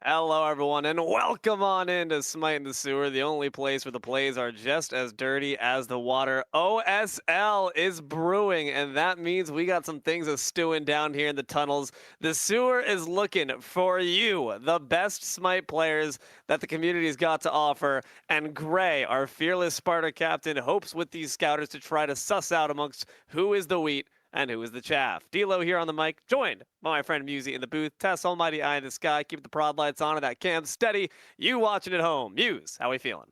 Hello, everyone, and welcome on into Smite in the Sewer, the only place where the plays are just as dirty as the water. OSL is brewing, and that means we got some things a stewing down here in the tunnels. The Sewer is looking for you, the best Smite players that the community's got to offer, and Gray, our fearless Sparta captain, hopes with these scouters to try to suss out amongst who is the wheat and who is the chaff. Deelo here on the mic, joined by my friend Musi in the booth. Tess, almighty eye in the sky, keep the prod lights on and that cam steady. You watching at home. Muse, how we feeling?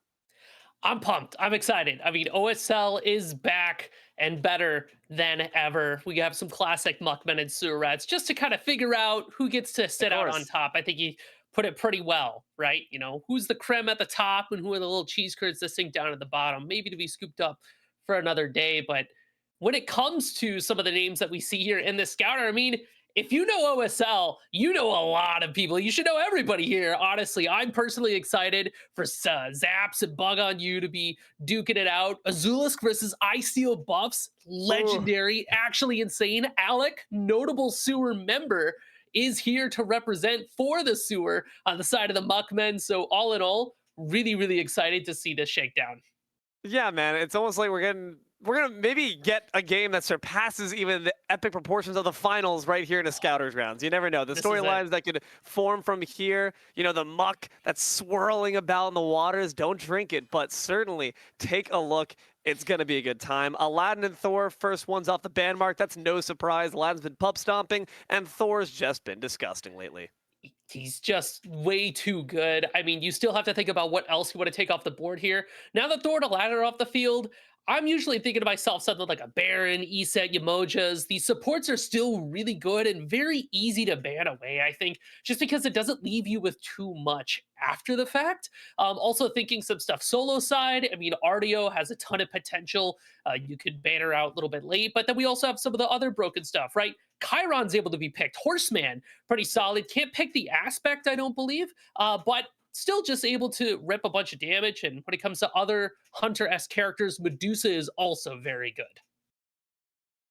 I'm pumped. I'm excited. I mean, OSL is back and better than ever. We have some classic Muckmen and Sewer Rats just to kind of figure out who gets to Of sit out on course. top. I think he put it pretty well, right? You know, who's the creme at the top and who are the little cheese curds that sink down at the bottom, maybe to be scooped up for another day. But when it comes to some of the names that we see here in the scouter, I mean, if you know OSL, you know a lot of people. You should know everybody here. Honestly, I'm personally excited for Zaps and Bug on You to be duking it out. Azulisk versus Icesteel Buffs, Ooh. legendary, actually insane. Alec, notable sewer member, is here to represent for the sewer on the side of the Muckmen. So all in all, really, really excited to see this shakedown. Yeah, man, it's almost like we're gonna maybe get a game that surpasses even the epic proportions of the finals right here in the Scouters grounds. You never know. The This is it. storylines that could form from here, the muck that's swirling about in the waters, don't drink it, but certainly take a look. It's gonna be a good time. Aladdin and Thor, first ones off the ban mark. That's no surprise. Aladdin's been pup stomping, and Thor's just been disgusting lately. He's just way too good. I mean, you still have to think about what else you want to take off the board here. Now that Thor and Aladdin are off the field, I'm usually thinking to myself something like a Baron, Eset, Yamojas. These supports are still really good and very easy to ban away, I think, just because it doesn't leave you with too much after the fact. Also thinking some stuff solo side. I mean, Artio has a ton of potential. You could ban her out a little bit late, but then we also have some of the other broken stuff, right? Chiron's able to be picked. Horseman, pretty solid. Can't pick the aspect, I don't believe, but still just able to rip a bunch of damage. And when it comes to other Hunter-esque characters, Medusa is also very good.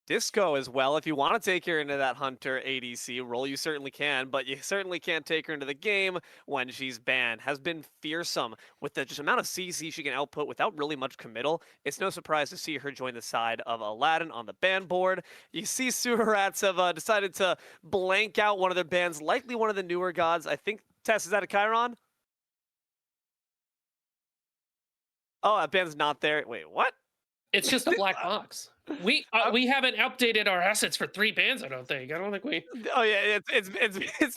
Disco as well. If you want to take her into that Hunter ADC role, you certainly can, but you certainly can't take her into the game when she's banned. Has been fearsome with the just amount of CC she can output without really much committal. It's no surprise to see her join the side of Aladdin on the ban board. You see Sewer Rats have decided to blank out one of their bans, likely one of the newer gods. I think, Tess, is that a Chiron? Oh, that band's not there. Wait, what? It's just a black box. We haven't updated our assets for 3 bands, I don't think. I don't think we. Oh yeah, it's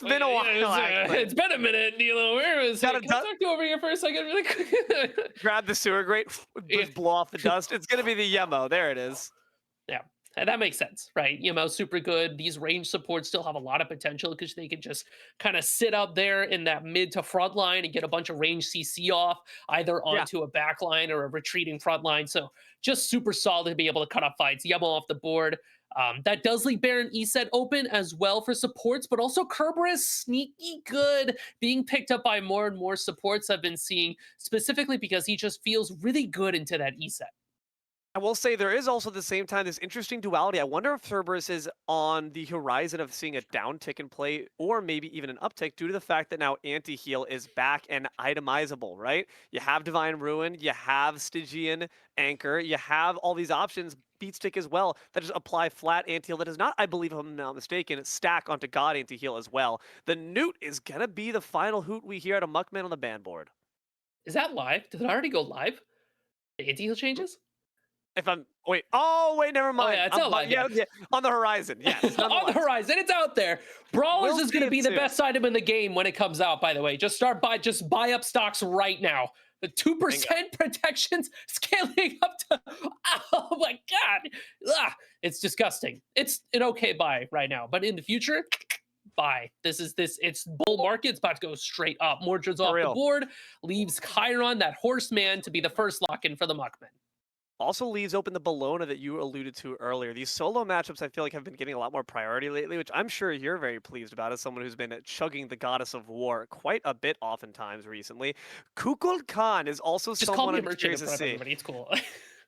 been a while Yeah, actually. it's been a minute, Deelo. Where is Got it? a Can I talk to you over here for a second, really quick? grab the sewer grate, Yeah. just blow off the dust. It's gonna be the Yemo. There it is. Yeah, and that makes sense, right? Super good. These range supports still have a lot of potential because they can just kind of sit up there in that mid to front line and get a bunch of range CC off, either Yeah. onto a back line or a retreating front line. So just super solid to be able to cut off fights. Yemo off the board. That does leave Baron Eset open as well for supports, but also Kerberos sneaky good, being picked up by more and more supports I've been seeing, specifically because he just feels really good into that Eset. I will say there is also at the same time this interesting duality. I wonder if Cerberus is on the horizon of seeing a downtick in play or maybe even an uptick due to the fact that now anti-heal is back and itemizable, right? You have Divine Ruin, you have Stygian Anchor, you have all these options, Beat Stick as well, that just apply flat anti-heal that does not, I believe if I'm not mistaken, stack onto God anti-heal as well. The Newt is going to be the final hoot we hear out of Muckman on the ban board. Is that live? Did it already go live? The anti-heal changes? If I'm wait, oh wait, never Oh mind. yeah, it's not live Yeah, yet. yeah, on the horizon. Yes, On the nonetheless, horizon, it's out there. Brawlers we'll is see going to it be the soon. best item in the game when it comes out. By the way, just buy up stocks right now. The Bingo. 2% protections scaling up to, oh my god, it's disgusting. It's an okay buy right now, but in the future, buy. It's bull market. It's about to go straight up. Mordred's For off the real. board, leaves Chiron, that horseman, to be the first lock in for the Muckmen. Also leaves open the Bologna that you alluded to earlier. These solo matchups I feel like have been getting a lot more priority lately, which I'm sure you're very pleased about as someone who's been chugging the Goddess of War quite a bit oftentimes recently. Kukul Khan is also Just call someone me a I'm merchant curious in to front of see. everybody. It's cool.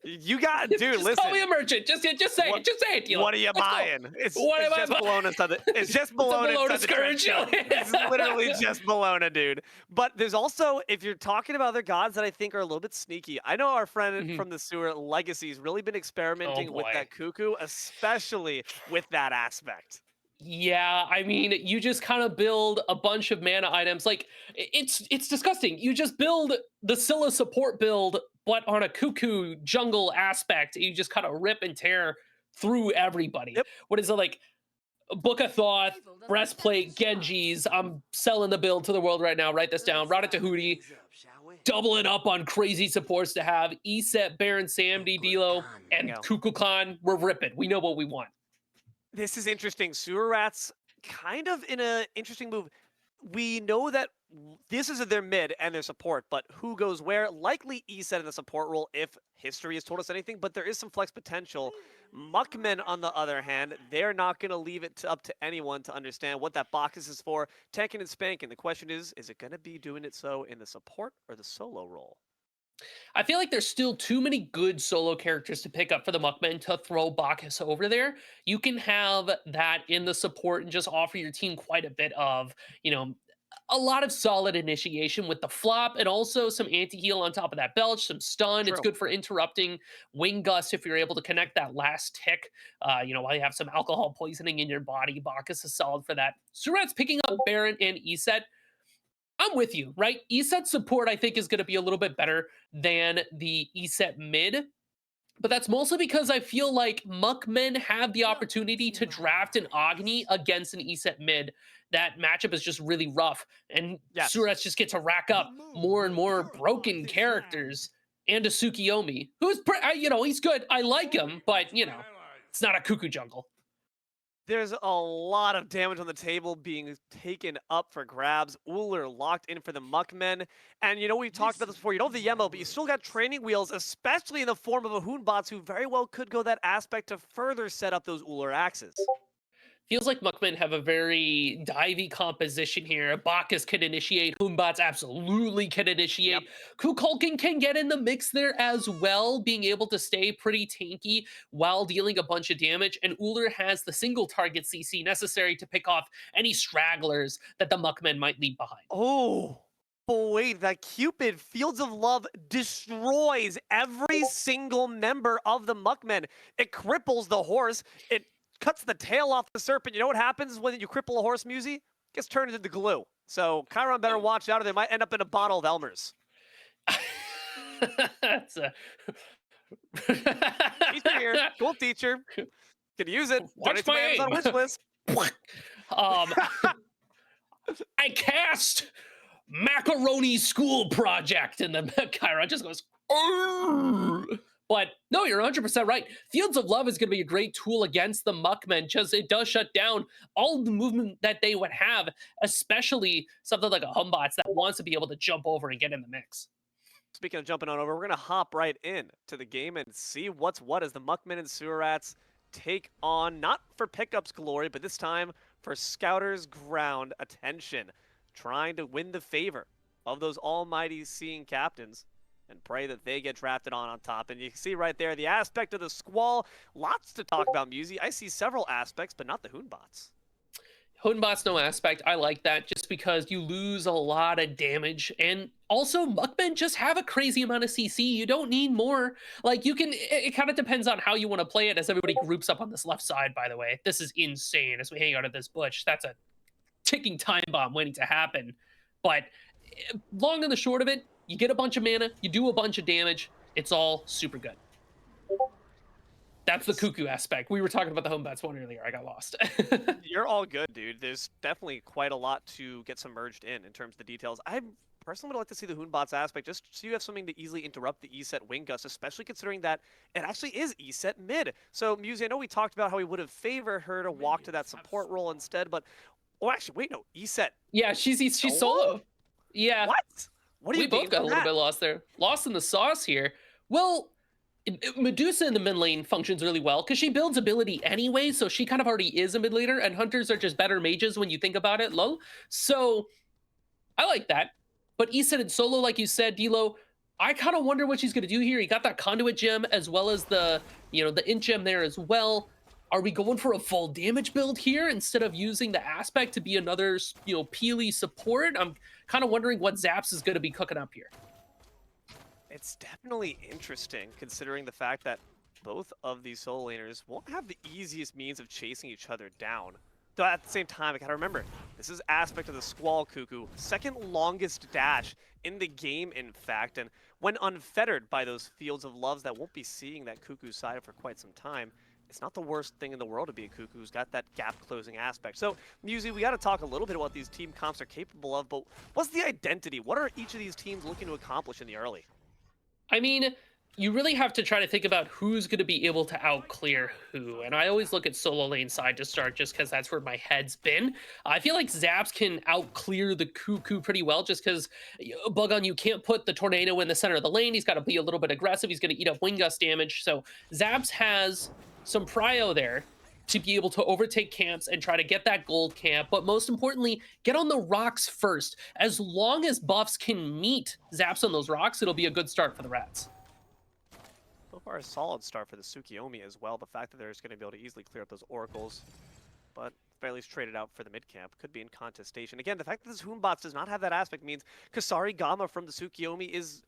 You got, dude. Just call me Listen, a merchant. Just say what it. Just say it, Deelo. what are you Let's go. buying? It's What am it's I just buying? Bologna inside the. It's just It's a Bologna Bologna inside the trench scourge. coat. It's literally just Bologna, dude. But there's also, if you're talking about other gods that I think are a little bit sneaky, I know our friend Mhm. from the sewer, Legacy's really been Oh experimenting with boy. that cuckoo, especially with that aspect. Yeah, I mean, you just kind of build a bunch of mana items. Like it's disgusting. You just build the Scylla support build, but on a cuckoo jungle aspect. You just kind of rip and tear through everybody. Yep. What is it like? Book of Thoth, breastplate, Genjis. I'm selling the build to the world right now. Write this down. Route it to Hootie. Double it up on crazy supports to have. Eset, Baron, Samdi, Deelo, and Bingo. Kukulkan. We're ripping. We know what we want. This is interesting. Sewer rats, kind of in a interesting move. We know that this is their mid and their support, but who goes where? Likely Eset in the support role if history has told us anything, but there is some flex potential. Muckmen, on the other hand, they're not going to leave it up to anyone to understand what that box is for. Tanking and spanking. The question is it going to be doing it so in the support or the solo role? I feel like there's still too many good solo characters to pick up for the Muckmen to throw Bacchus over there. You can have that in the support and just offer your team quite a bit of, you know, a lot of solid initiation with the flop and also some anti-heal on top of that belch, some stun. It's True. good for interrupting wing gust if you're able to connect that last tick. While you have some alcohol poisoning in your body, Bacchus is solid for that. Suret's picking up Baron and Eset. I'm with you, right? ESET support, I think, is going to be a little bit better than the ESET mid. But that's mostly because I feel like Muckmen have the opportunity to draft an Agni against an ESET mid. That matchup is just really rough. And Yes. Surats just get to rack up more and more broken characters. And a Tsukiyomi, who's, he's good. I like him, but, it's not a cuckoo jungle. There's a lot of damage on the table being taken up for grabs. Uller locked in for the Muckmen. And we've talked about this before. You don't have the Yemo, but you still got training wheels, especially in the form of a Hoonbots who very well could go that aspect to further set up those Uller axes. Feels like Muckmen have a very divey composition here. Bacchus can initiate. Hoonbots absolutely can initiate. Yep. Kukulkan can get in the mix there as well, being able to stay pretty tanky while dealing a bunch of damage. And Uller has the single target CC necessary to pick off any stragglers that the Muckmen might leave behind. Oh, boy, that Cupid Fields of Love destroys every single member of the Muckmen. It cripples the horse. It cuts the tail off the serpent. You know what happens when you cripple a horse, Musi? Gets turned into glue. So Chiron better watch out or they might end up in a bottle of Elmer's. That's a... Teacher here. Cool teacher. Can use it. Watch Donate to my my Amazon aim. wish list. um, I cast macaroni school project, and the Chiron just goes. "Arr!" But no, you're 100% right. Fields of Love is going to be a great tool against the Muckmen, just it does shut down all the movement that they would have, especially something like a Humbots that wants to be able to jump over and get in the mix. Speaking of jumping on over, we're going to hop right in to the game and see what's what as the Muckmen and Sewer Rats take on, not for pickups glory, but this time for Scouters ground attention, trying to win the favor of those almighty seeing captains and pray that they get drafted on top. And you can see right there the aspect of the Squall. Lots to talk about, Musi. I see several aspects, but not the Hoonbots. Hoonbots no aspect. I like that just because you lose a lot of damage. And also, Muckmen just have a crazy amount of CC. You don't need more. Like, you can, it kind of depends on how you want to play it as everybody groups up on this left side, by the way. This is insane as we hang out at this bush. That's a ticking time bomb waiting to happen. But long and the short of it, you get a bunch of mana, you do a bunch of damage. It's all super good. That's the cuckoo aspect. We were talking about the Hoonbots one earlier. I got lost. You're all good, dude. There's definitely quite a lot to get submerged in terms of the details. I personally would like to see the Hoonbots aspect just so you have something to easily interrupt the ESET wing gust, especially considering that it actually is ESET mid. So, Musi, I know we talked about how we would have favored her to walk to that support role instead, but oh, actually, wait, no, ESET. Yeah, she's solo. Yeah. What? What do We you both got a little bit lost there. Lost in the sauce here. Well, Medusa in the mid lane functions really well because she builds ability anyway, so she kind of already is a mid laner, and hunters are just better mages when you think about it, lol. So I like that. But Eset and solo, like you said, Deelo, I kind of wonder what she's going to do here. He got that conduit gem as well as the, the int gem there as well. Are we going for a full damage build here instead of using the aspect to be another, Peely support? I'm kind of wondering what Zaps is going to be cooking up here. It's definitely interesting considering the fact that both of these solo laners won't have the easiest means of chasing each other down. Though at the same time, I gotta remember, this is aspect of the Squall Cuckoo, second longest dash in the game, in fact, and when unfettered by those fields of loves that won't be seeing that Cuckoo side for quite some time, it's not the worst thing in the world to be a Cuckoo who's got that gap closing aspect. So, Musi, we gotta talk a little bit about what these team comps are capable of, but what's the identity? What are each of these teams looking to accomplish in the early? I mean, you really have to try to think about who's going to be able to outclear who. And I always look at solo lane side to start just because that's where my head's been. I feel like Zaps can outclear the Cuckoo pretty well just because Bug on You can't put the Tornado in the center of the lane. He's got to be a little bit aggressive. He's going to eat up Wing Gust damage. So Zaps has some prio there to be able to overtake camps and try to get that gold camp. But most importantly, get on the rocks first. As long as buffs can meet Zaps on those rocks, it'll be a good start for the Rats. So far, a solid start for the Tsukiyomi as well. The fact that they're just going to be able to easily clear up those oracles, but at least traded out for the mid camp. Could be in contestation. Again, the fact that this Hoonbots does not have that aspect means Kasari Gamma from the Tsukiyomi is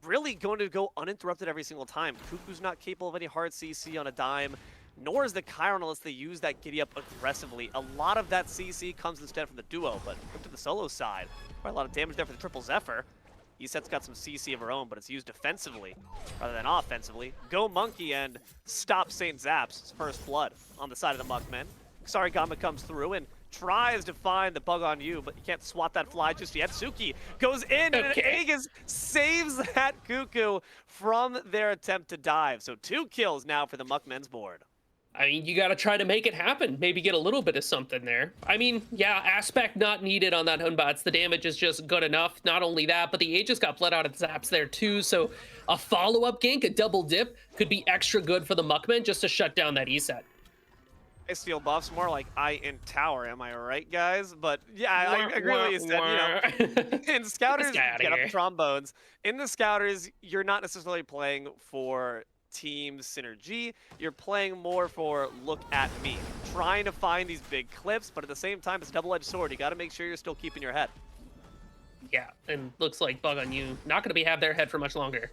really going to go uninterrupted every single time. Cuckoo's not capable of any hard CC on a dime, nor is the Chiron unless they use that giddy up aggressively. A lot of that CC comes instead from the duo, but look to the solo side. Quite a lot of damage there for the triple Zephyr. Eset's got some CC of her own, but it's used defensively rather than offensively. Go Monkey and stop St. Zaps' first blood on the side of the Muckmen. Sarigama comes through and tries to find the Bug on You, but you can't swat that fly just yet. Suki goes in and Aegis saves that Cuckoo from their attempt to dive. So 2 kills now for the Muckmen's board. I mean, you got to try to make it happen. Maybe get a little bit of something there. I mean, yeah, aspect not needed on that Hunbots. The damage is just good enough. Not only that, but the Aegis got bled out of Zaps there too. So a follow-up gank, a double dip, could be extra good for the Muckmen just to shut down that Eset. I steal buffs more like I in tower, am I right, guys? But yeah, I agree with what you said. In Scouters, get up the trombones. In the Scouters, you're not necessarily playing for team synergy. You're playing more for look at me. Trying to find these big clips, but at the same time, it's a double-edged sword. You got to make sure you're still keeping your head. Yeah, and looks like Bug on You not going to have their head for much longer.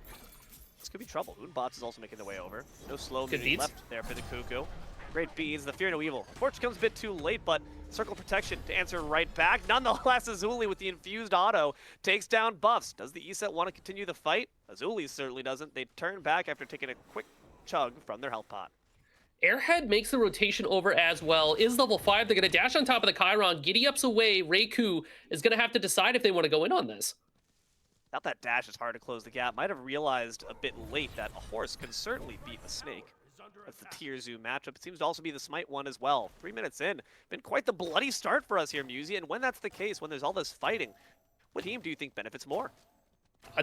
This could be trouble. Hoonbots is also making their way over. No slow moving left there for the Cuckoo. Great beads, the Fear No Evil. Fortune comes a bit too late, but Circle Protection to answer right back. Nonetheless, Azuli with the infused auto takes down buffs. Does the Eset want to continue the fight? Azuli certainly doesn't. They turn back after taking a quick chug from their health pot. Airhead makes the rotation over as well. Is level 5. They're going to dash on top of the Chiron. Giddy Up's away. Reiku is going to have to decide if they want to go in on this. Not that dash is hard to close the gap. Might have realized a bit late that a horse can certainly beat a snake. That's the Tier Zoo matchup. It seems to also be the Smite one as well. 3 minutes in. Been quite the bloody start for us here, Musi. And when that's the case, when there's all this fighting, what team do you think benefits more?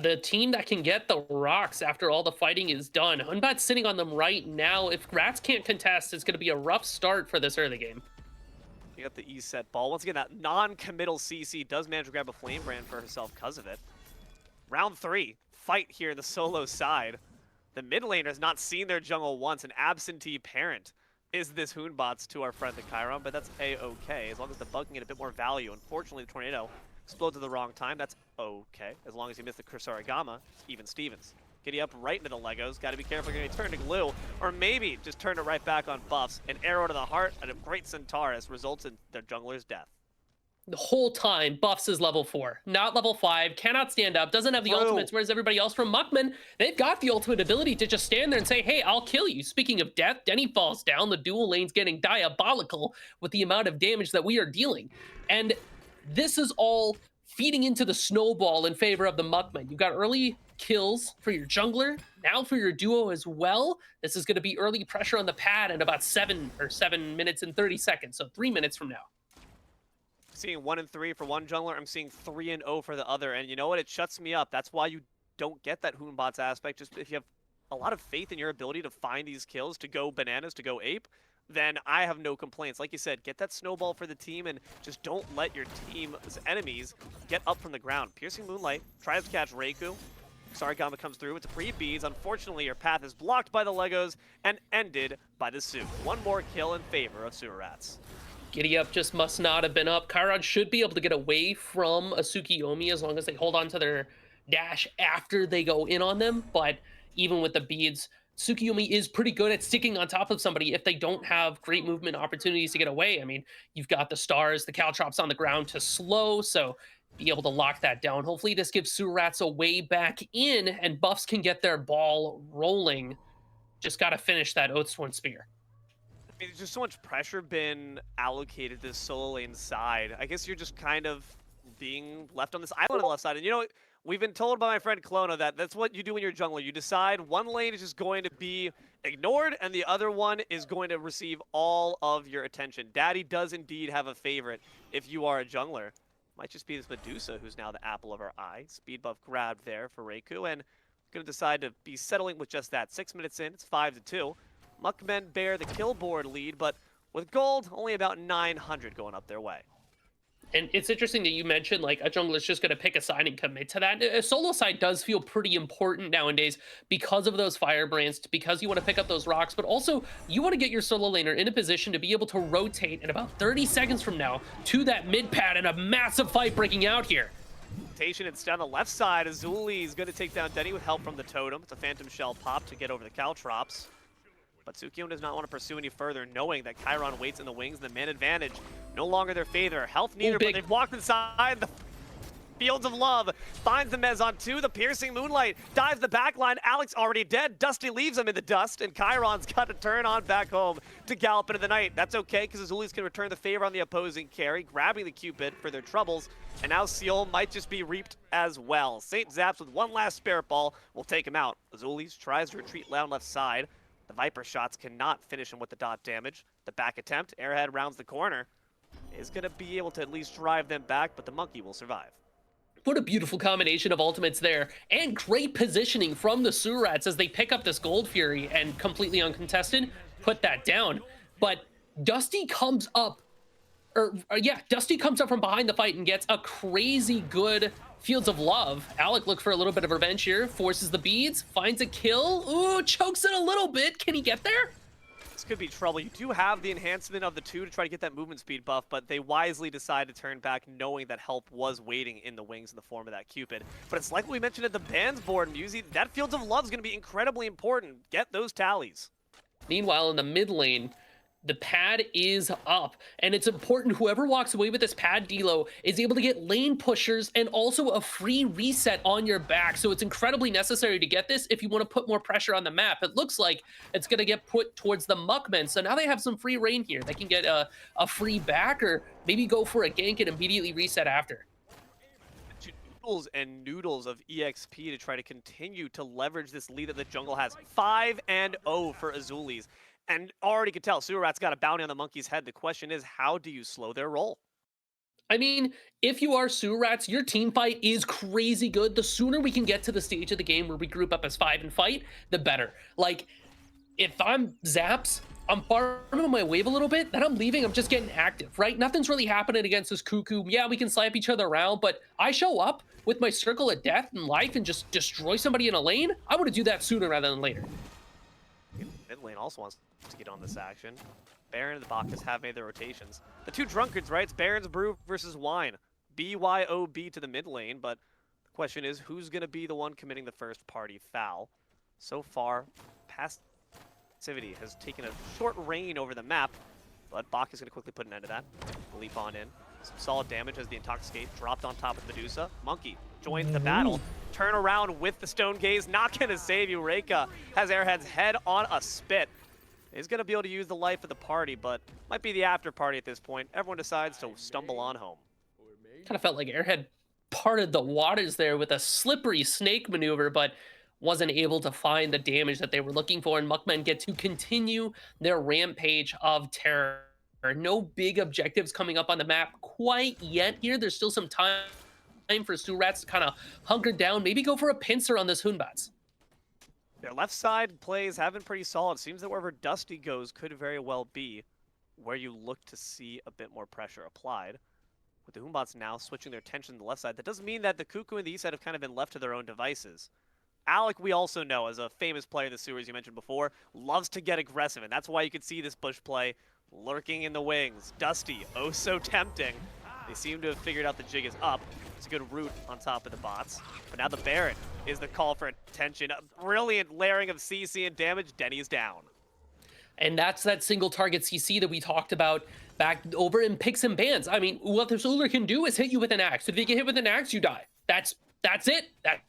The team that can get the rocks after all the fighting is done. Hunbat's sitting on them right now. If Rats can't contest, it's going to be a rough start for this early game. You got the Eset ball. Once again, that non-committal CC does manage to grab a Flame Brand for herself because of it. Round 3. Fight here in the solo side. The mid laner has not seen their jungle once. An absentee parent is this Hoonbots to our friend the Chiron, but that's A-okay, as long as the Bug can get a bit more value. Unfortunately, the Tornado explodes at the wrong time. That's okay, as long as you miss the Kursarigama, even Stevens. Giddy up right into the Legos. Got to be careful, you're going to turn to glue, or maybe just turn it right back on buffs. An arrow to the heart and a great Centaurus results in their jungler's death. The whole time, Buffs is level 4, not level 5, cannot stand up, doesn't have the ultimates, whereas everybody else from Muckman, they've got the ultimate ability to just stand there and say, hey, I'll kill you. Speaking of death, Denny falls down, the dual lane's getting diabolical with the amount of damage that we are dealing. And this is all feeding into the snowball in favor of the Muckman. You've got early kills for your jungler, now for your duo as well. This is going to be early pressure on the pad in about 7 minutes and 30 seconds, so 3 minutes from now. Seeing 1 and 3 for one jungler, I'm seeing 3 and 0 for the other, and you know what? It shuts me up. That's why you don't get that Hoonbots aspect. Just if you have a lot of faith in your ability to find these kills, to go bananas, to go ape, then I have no complaints. Like you said, get that snowball for the team and just don't let your team's enemies get up from the ground. Piercing Moonlight tries to catch Reiku. Sarigama comes through with the pre-beads. Unfortunately, your path is blocked by the Legos and ended by the Su. One more kill in favor of Sewer Rats. Giddy Up just must not have been up. Chiron should be able to get away from a Tsukiyomi as long as they hold on to their dash after they go in on them. But even with the beads, Tsukiyomi is pretty good at sticking on top of somebody if they don't have great movement opportunities to get away. I mean, you've got the stars, the caltrops on the ground to slow, so be able to lock that down. Hopefully, this gives Surats a way back in, and Buffs can get their ball rolling. Just got to finish that Oath Sworn Spear. I mean, there's just so much pressure been allocated to this solo lane side. I guess you're just kind of being left on this island on the left side. And you know, we've been told by my friend Klono that that's what you do when you're jungler. You decide one lane is just going to be ignored and the other one is going to receive all of your attention. Daddy does indeed have a favorite if you are a jungler. Might just be this Medusa who's now the apple of our eye. Speed buff grabbed there for Reiku, and going to decide to be settling with just that. 6 minutes in, it's 5-2. Muckmen bear the kill board lead, but with gold, only about 900 going up their way. And it's interesting that you mentioned like a jungler's just going to pick a side and commit to that. A solo side does feel pretty important nowadays because of those firebrands, because you want to pick up those rocks, but also you want to get your solo laner in a position to be able to rotate in about 30 seconds from now to that mid pad and a massive fight breaking out here. It's down the left side. Azuli is going to take down Denny with help from the totem. It's a Phantom Shell pop to get over the Caltrops. But Tsukiyomi does not want to pursue any further, knowing that Chiron waits in the wings and the man advantage no longer their favor. Health neither, but they've walked inside the Fields of Love. Finds the Mez on 2, the Piercing Moonlight. Dives the backline, Alex already dead. Dusty leaves him in the dust, and Chiron's got to turn on back home to gallop into the night. That's okay, because Azuli's can return the favor on the opposing carry, grabbing the Cupid for their troubles. And now Seal might just be reaped as well. Saint Zaps with one last Spirit Ball will take him out. Azuli's tries to retreat down left side. The Viper shots cannot finish him with the dot damage. The back attempt, Airhead rounds the corner. Is going to be able to at least drive them back, but the Monkey will survive. What a beautiful combination of ultimates there, and great positioning from the Surats as they pick up this Gold Fury and completely uncontested, put that down. But Dusty comes up, Dusty comes up from behind the fight and gets a crazy good Fields of Love. Alec looks for a little bit of revenge here, forces the beads, finds a kill. Ooh, chokes it a little bit. Can he get there? This could be trouble. You do have the enhancement of the 2 to try to get that movement speed buff, but they wisely decide to turn back knowing that help was waiting in the wings in the form of that Cupid. But it's like we mentioned at the band's board, Musi, that Fields of Love is going to be incredibly important. Get those tallies. Meanwhile, in the mid lane, the pad is up, and it's important whoever walks away with this pad Deelo is able to get lane pushers and also a free reset on your back. So it's incredibly necessary to get this if you want to put more pressure on the map. It looks like it's going to get put towards the Muckmen, so now they have some free reign here. They can get a free back or maybe go for a gank and immediately reset after. Noodles and noodles of EXP to try to continue to leverage this lead that the jungle has. 5-0 for Azulis. And already could tell, Sewer Rat's got a bounty on the Monkey's head. The question is, how do you slow their roll? I mean, if you are Surats, your team fight is crazy good. The sooner we can get to the stage of the game where we group up as 5 and fight, the better. Like, if I'm Zaps, I'm farming my wave a little bit, then I'm leaving, I'm just getting active, right? Nothing's really happening against this Cuckoo. Yeah, we can slap each other around, but I show up with my circle of death and life and just destroy somebody in a lane. I want to do that sooner rather than later. Mid lane also wants to get on this action. Baron and the Bacchus have made their rotations. The 2 drunkards, right? It's Baron's Brew versus Wine. BYOB to the mid lane, but the question is, who's going to be the one committing the first party foul? So far, passivity has taken a short reign over the map, but Bacchus is going to quickly put an end to that. Leap on in. Some solid damage as the Intoxicate dropped on top of Medusa. Monkey joins the battle. Turn around with the Stone Gaze. Not going to save you. Reika has Airhead's head on a spit. He's going to be able to use the life of the party, but might be the after party at this point. Everyone decides to stumble on home. Kind of felt like Airhead parted the waters there with a slippery snake maneuver, but wasn't able to find the damage that they were looking for, and Muckmen get to continue their rampage of terror. No big objectives coming up on the map quite yet here. There's still some time for Surats to kind of hunker down, maybe go for a pincer on this Hunbats. Their left side plays have been pretty solid. Seems that wherever Dusty goes could very well be where you look to see a bit more pressure applied. With the Hunbats now switching their attention to the left side, that doesn't mean that the Cuckoo and the east side have kind of been left to their own devices. Alec, we also know, as a famous player in the sewers you mentioned before, loves to get aggressive, and that's why you could see this bush play lurking in the wings. Dusty, oh so tempting. They seem to have figured out the jig is up. It's a good root on top of the bots. But now the Baron is the call for attention. A brilliant layering of CC and damage. Denny's down. And that's that single target CC that we talked about back over in Picks and Bans. I mean, what the Solar can do is hit you with an axe. If you get hit with an axe, you die. That's it. That's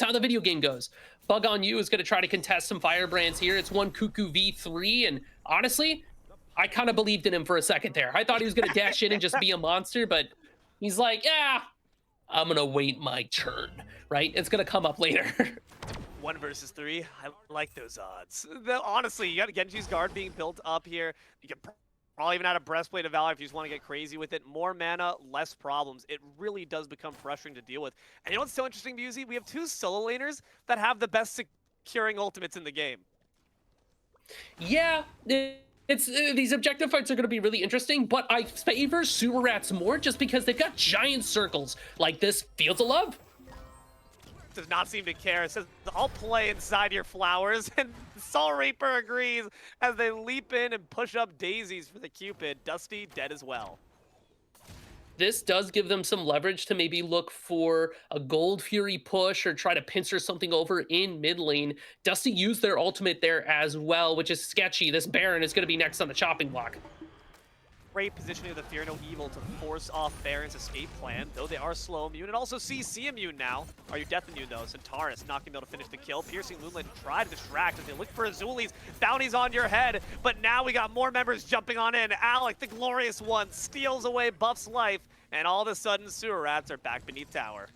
how the video game goes. Bug on You is going to try to contest some Firebrands here. It's one Cuckoo V3, and honestly, I kind of believed in him for a second there. I thought he was going to dash in and just be a monster, but he's like, yeah, I'm going to wait my turn, right? It's going to come up later. 1 versus 3. I like those odds. Honestly, you got Genji's guard being built up here. You can probably even add a Breastplate of Valor if you just want to get crazy with it. More mana, less problems. It really does become frustrating to deal with. And you know what's so interesting, Musi? We have 2 solo laners that have the best securing ultimates in the game. Yeah, it's these objective fights are going to be really interesting, but I favor Sewer Rats more just because they've got giant circles like this Fields of Love. Does not seem to care. It says, I'll play inside your flowers, and Soul Reaper agrees as they leap in and push up daisies for the Cupid. Dusty dead as well. This does give them some leverage to maybe look for a Gold Fury push or try to pincer something over in mid lane. Dusty used their ultimate there as well, which is sketchy. This Baron is going to be next on the chopping block. Great positioning of the Fear No Evil to force off Baron's escape plan, though they are slow immune, and also CC immune now. Are you death immune though? Centaurus not gonna be able to finish the kill. Piercing Moonlight try to distract as they look for Azuli's. Bounty's on your head, but now we got more members jumping on in. Alec, the glorious one, steals away Buff's life, and all of a sudden Sewer Rats are back beneath tower.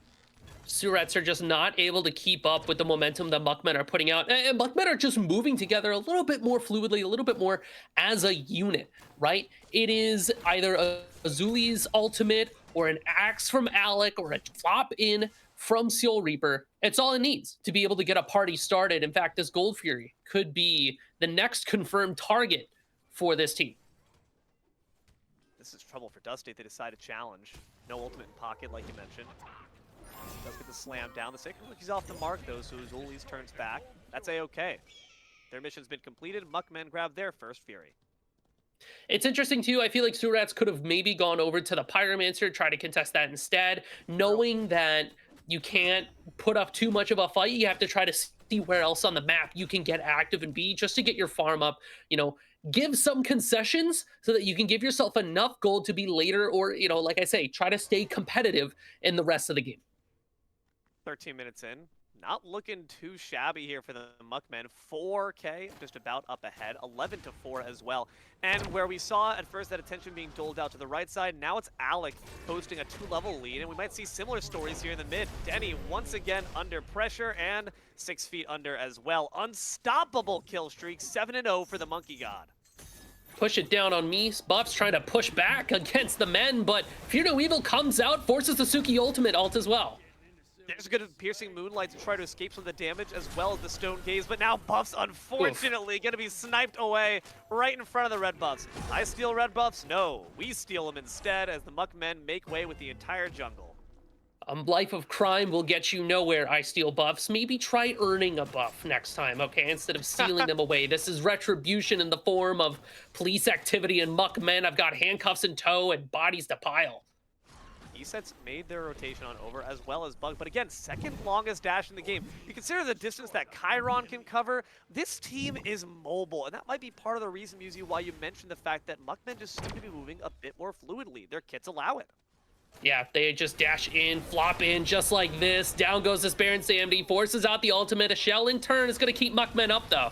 Sewer Rats are just not able to keep up with the momentum that Muckmen are putting out. And Muckmen are just moving together a little bit more fluidly, a little bit more as a unit, right? It is either a Azuli's ultimate or an axe from Alec or a flop in from Soul Reaper. It's all it needs to be able to get a party started. In fact, this Gold Fury could be the next confirmed target for this team. This is trouble for Dusty. They decide to challenge. No ultimate in pocket, like you mentioned. Does get the slam down. The Sacred Rookie's off the mark, though, so Azuli's turns back. That's A-okay. Their mission's been completed. Muckmen grab their first Fury. It's interesting, too. I feel like Sewer Rats could have maybe gone over to the Pyromancer, try to contest that instead, knowing that you can't put up too much of a fight. You have to try to see where else on the map you can get active and be just to get your farm up, you know, give some concessions so that you can give yourself enough gold to be later or, you know, like I say, try to stay competitive in the rest of the game. 13 minutes in. Not looking too shabby here for the Muckmen. 4K, just about up ahead. 11-4 as well. And where we saw at first that attention being doled out to the right side, now it's Alec posting a 2-level lead, and we might see similar stories here in the mid. Denny once again under pressure and 6 feet under as well. Unstoppable kill streak, 7-0 for the Monkey God. Push it down on me. Buff's trying to push back against the men, but Fear No Evil comes out, forces the Suki ultimate ult as well. There's a good Piercing Moonlight to try to escape some of the damage as well as the Stone Gaze, but now Buffs, unfortunately, going to be sniped away right in front of the red buffs. I steal red buffs? No, we steal them instead as the Muckmen make way with the entire jungle. A life of crime will get you nowhere, I steal buffs. Maybe try earning a buff next time, okay, instead of stealing them away. This is retribution in the form of police activity and Muckmen. I've got handcuffs in tow and bodies to pile. E-sets made their rotation on over as well as Bug, but again, second longest dash in the game. You consider the distance that Chiron can cover. This team is mobile, and that might be part of the reason, Musi, why you mentioned the fact that Muckmen just seem to be moving a bit more fluidly. Their kits allow it. Yeah, they just dash in, flop in, just like this. Down goes this Baron Samdi, forces out the ultimate. A shell in turn is going to keep Muckmen up, though.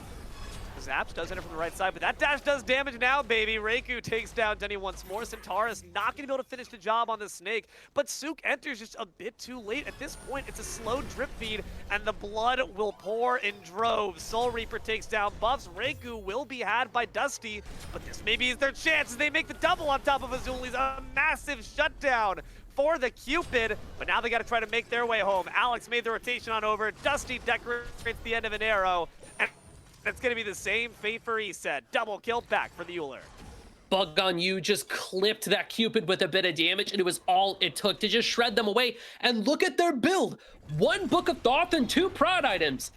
Zaps does enter from the right side, but that dash does damage now, baby. Reiku takes down Denny once more. Centaurus not going to be able to finish the job on the snake, but Sook enters just a bit too late. At this point, it's a slow drip feed, and the blood will pour in droves. Soul Reaper takes down Buffs. Reiku will be had by Dusty, but this maybe is their chance as they make the double on top of Azuli's. A massive shutdown for the Cupid, but now they got to try to make their way home. Alex made the rotation on over. Dusty decorates the end of an arrow, and it's going to be the same fate for Eset. Double kill back for the Euler. Bug on You just clipped that Cupid with a bit of damage, and it was all it took to just shred them away. And look at their build. 1 Book of Thoth and 2 Prod items.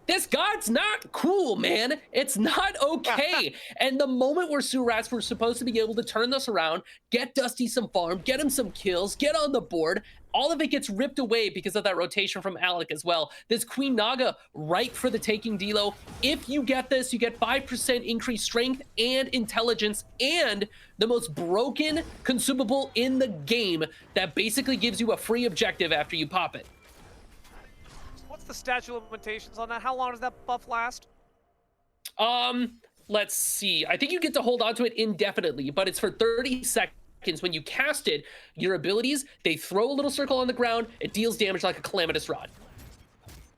This god's not cool, man. It's not okay. And the moment where Surats were supposed to be able to turn this around, get Dusty some farm, get him some kills, get on the board, all of it gets ripped away because of that rotation from Alec as well. This Queen Naga, right for the taking, Deelo. If you get this, you get 5% increased strength and intelligence and the most broken consumable in the game that basically gives you a free objective after you pop it. What's the statute of limitations on that? How long does that buff last? Let's see. I think you get to hold on to it indefinitely, but it's for 30 seconds. When you cast it, your abilities, they throw a little circle on the ground, it deals damage like a Calamitous Rod.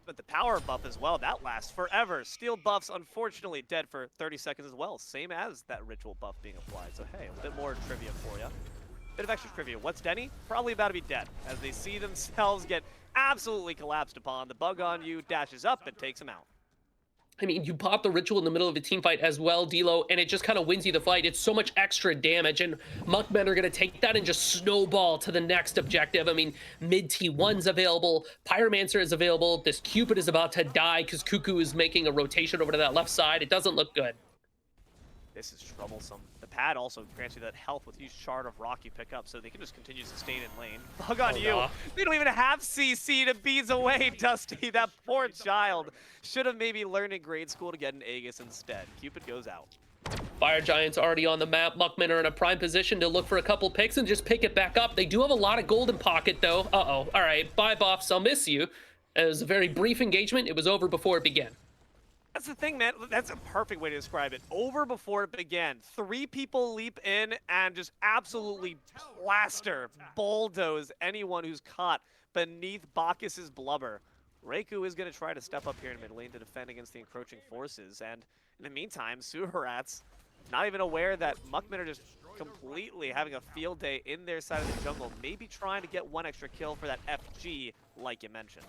But the power buff as well, that lasts forever. Steel buffs, unfortunately, dead for 30 seconds as well. Same as that ritual buff being applied. So hey, a bit more trivia for you. Bit of extra trivia. What's Denny? Probably about to be dead as they see themselves get absolutely collapsed upon. The Bug on You dashes up and takes him out. I mean, you pop the ritual in the middle of a team fight as well, Deelo, and it just kind of wins you the fight. It's so much extra damage, and Muckmen are going to take that and just snowball to the next objective. I mean, mid T1's available, Pyromancer is available, this Cupid is about to die because Cuckoo is making a rotation over to that left side. It doesn't look good. This is troublesome. The pad also grants you that health with each shard of rock you pick up, so they can just continue to sustain in lane. Bug on You. Nah. They don't even have CC to bees away, Dusty. That poor child should have maybe learned in grade school to get an Aegis instead. Cupid goes out. Fire Giant's already on the map. Muckmen are in a prime position to look for a couple picks and just pick it back up. They do have a lot of gold in pocket, though. Uh-oh. All right, bye, buffs. I'll miss you. It was a very brief engagement. It was over before it began. That's the thing, man. That's a perfect way to describe it. Over before it began. 3 people leap in and just absolutely plaster, bulldoze anyone who's caught beneath Bacchus's blubber. Reiku is going to try to step up here in mid lane to defend against the encroaching forces. And in the meantime, Suharats, not even aware that Muckmen are just completely having a field day in their side of the jungle. Maybe trying to get 1 extra kill for that FG, like you mentioned.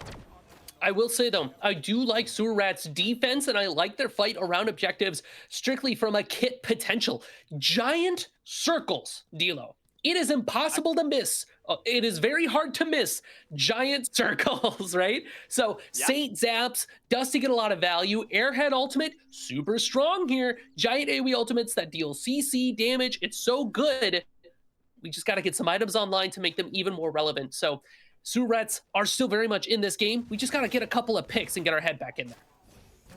I will say, though, I do like Surrat's defense, and I like their fight around objectives strictly from a kit potential. Giant circles, Deelo. It is impossible to miss. It is very hard to miss giant circles, right? So Yeah. Saint Zaps, Dusty get a lot of value. Airhead ultimate, super strong here. Giant AoE ultimates that deal CC damage. It's so good. We just got to get some items online to make them even more relevant. So Surats are still very much in this game. We just got to get a couple of picks and get our head back in there.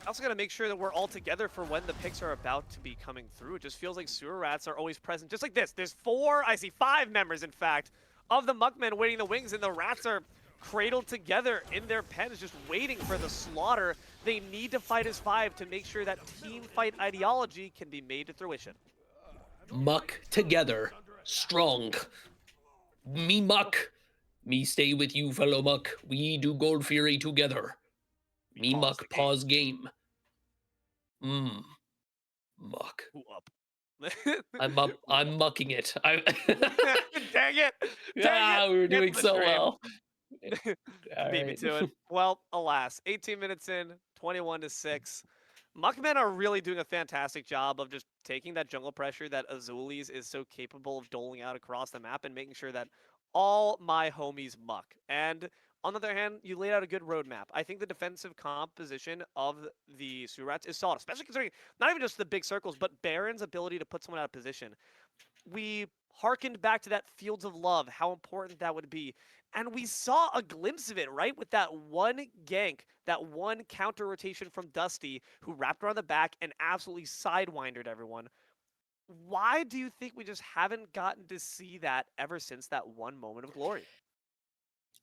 I also got to make sure that we're all together for when the picks are about to be coming through. It just feels like sewer rats are always present, just like this. There's 4, I see 5 members, in fact, of the Muckmen waiting the wings, and the rats are cradled together in their pens, just waiting for the slaughter. They need to fight as 5 to make sure that team fight ideology can be made to fruition. Muck together, strong. Me muck, me stay with you, fellow muck. We do Gold Fury together. Me Pause muck, the game. pause game. Muck. Who up? I'm up. I'm mucking it. Dang it! Ah, we were Hit doing the so stream. well. Beat me to it. Well, alas, 18 minutes in, 21-6. Muckmen are really doing a fantastic job of just taking that jungle pressure that Azulis is so capable of doling out across the map and making sure that all my homies muck. And on the other hand, you laid out a good roadmap. I think the defensive composition of the Surats is solid, especially considering not even just the big circles, but Baron's ability to put someone out of position. We harkened back to that Fields of Love, how important that would be. And we saw a glimpse of it, right? With that one gank, that one counter rotation from Dusty, who wrapped around the back and absolutely sidewindered everyone. Why do you think we just haven't gotten to see that ever since that one moment of glory?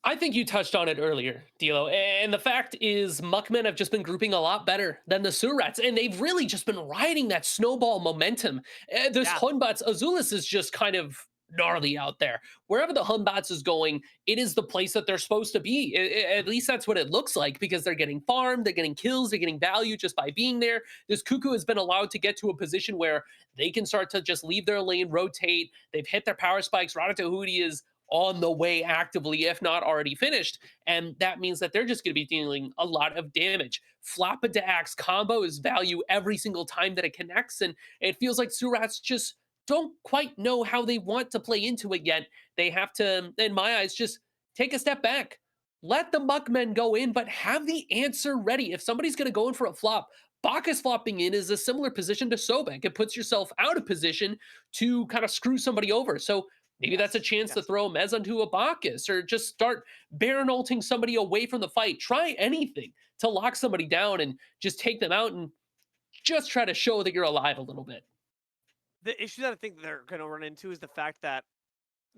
I think you touched on it earlier, Deelo. And the fact is, Muckmen have just been grouping a lot better than the Surats, and they've really just been riding that snowball momentum. This Yeah. Hunbats, Azulis is just kind of gnarly out there. Wherever the Hunbats is going, it is the place that they're supposed to be. At least that's what it looks like, because they're getting farmed, they're getting kills, they're getting value just by being there. This Cuckoo has been allowed to get to a position where they can start to just leave their lane, rotate. They've hit their power spikes. Ratatouille is on the way actively, if not already finished. And that means that they're just going to be dealing a lot of damage. Flap into axe combo is value every single time that it connects. And it feels like Surat's just don't quite know how they want to play into it yet. They have to, in my eyes, just take a step back. Let the Muckmen go in, but have the answer ready. If somebody's going to go in for a flop, Bacchus flopping in is a similar position to Sobek. It puts yourself out of position to kind of screw somebody over. So maybe that's a Yes, chance to yes. throw a Mez onto a Bacchus or just start Baron ulting somebody away from the fight. Try anything to lock somebody down and just take them out and just try to show that you're alive a little bit. The issue that I think they're going to run into is the fact that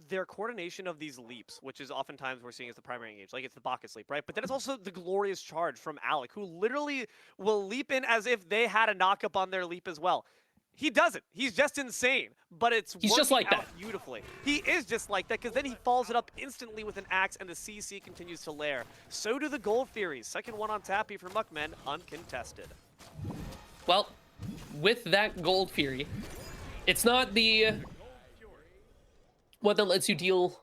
their coordination of these leaps, which is oftentimes we're seeing as the primary engage, like it's the Bacchus leap, right? But then it's also the glorious charge from Alec, who literally will leap in as if they had a knockup on their leap as well. He doesn't. He's just insane, but it's He's just working like out that. beautifully. He is just like that because then he follows it up instantly with an axe, and the CC continues to lair. So do the Gold Furies. Second one on Tappy for Muckmen, uncontested. Well, with that Gold Fury, it's not the one that lets you deal,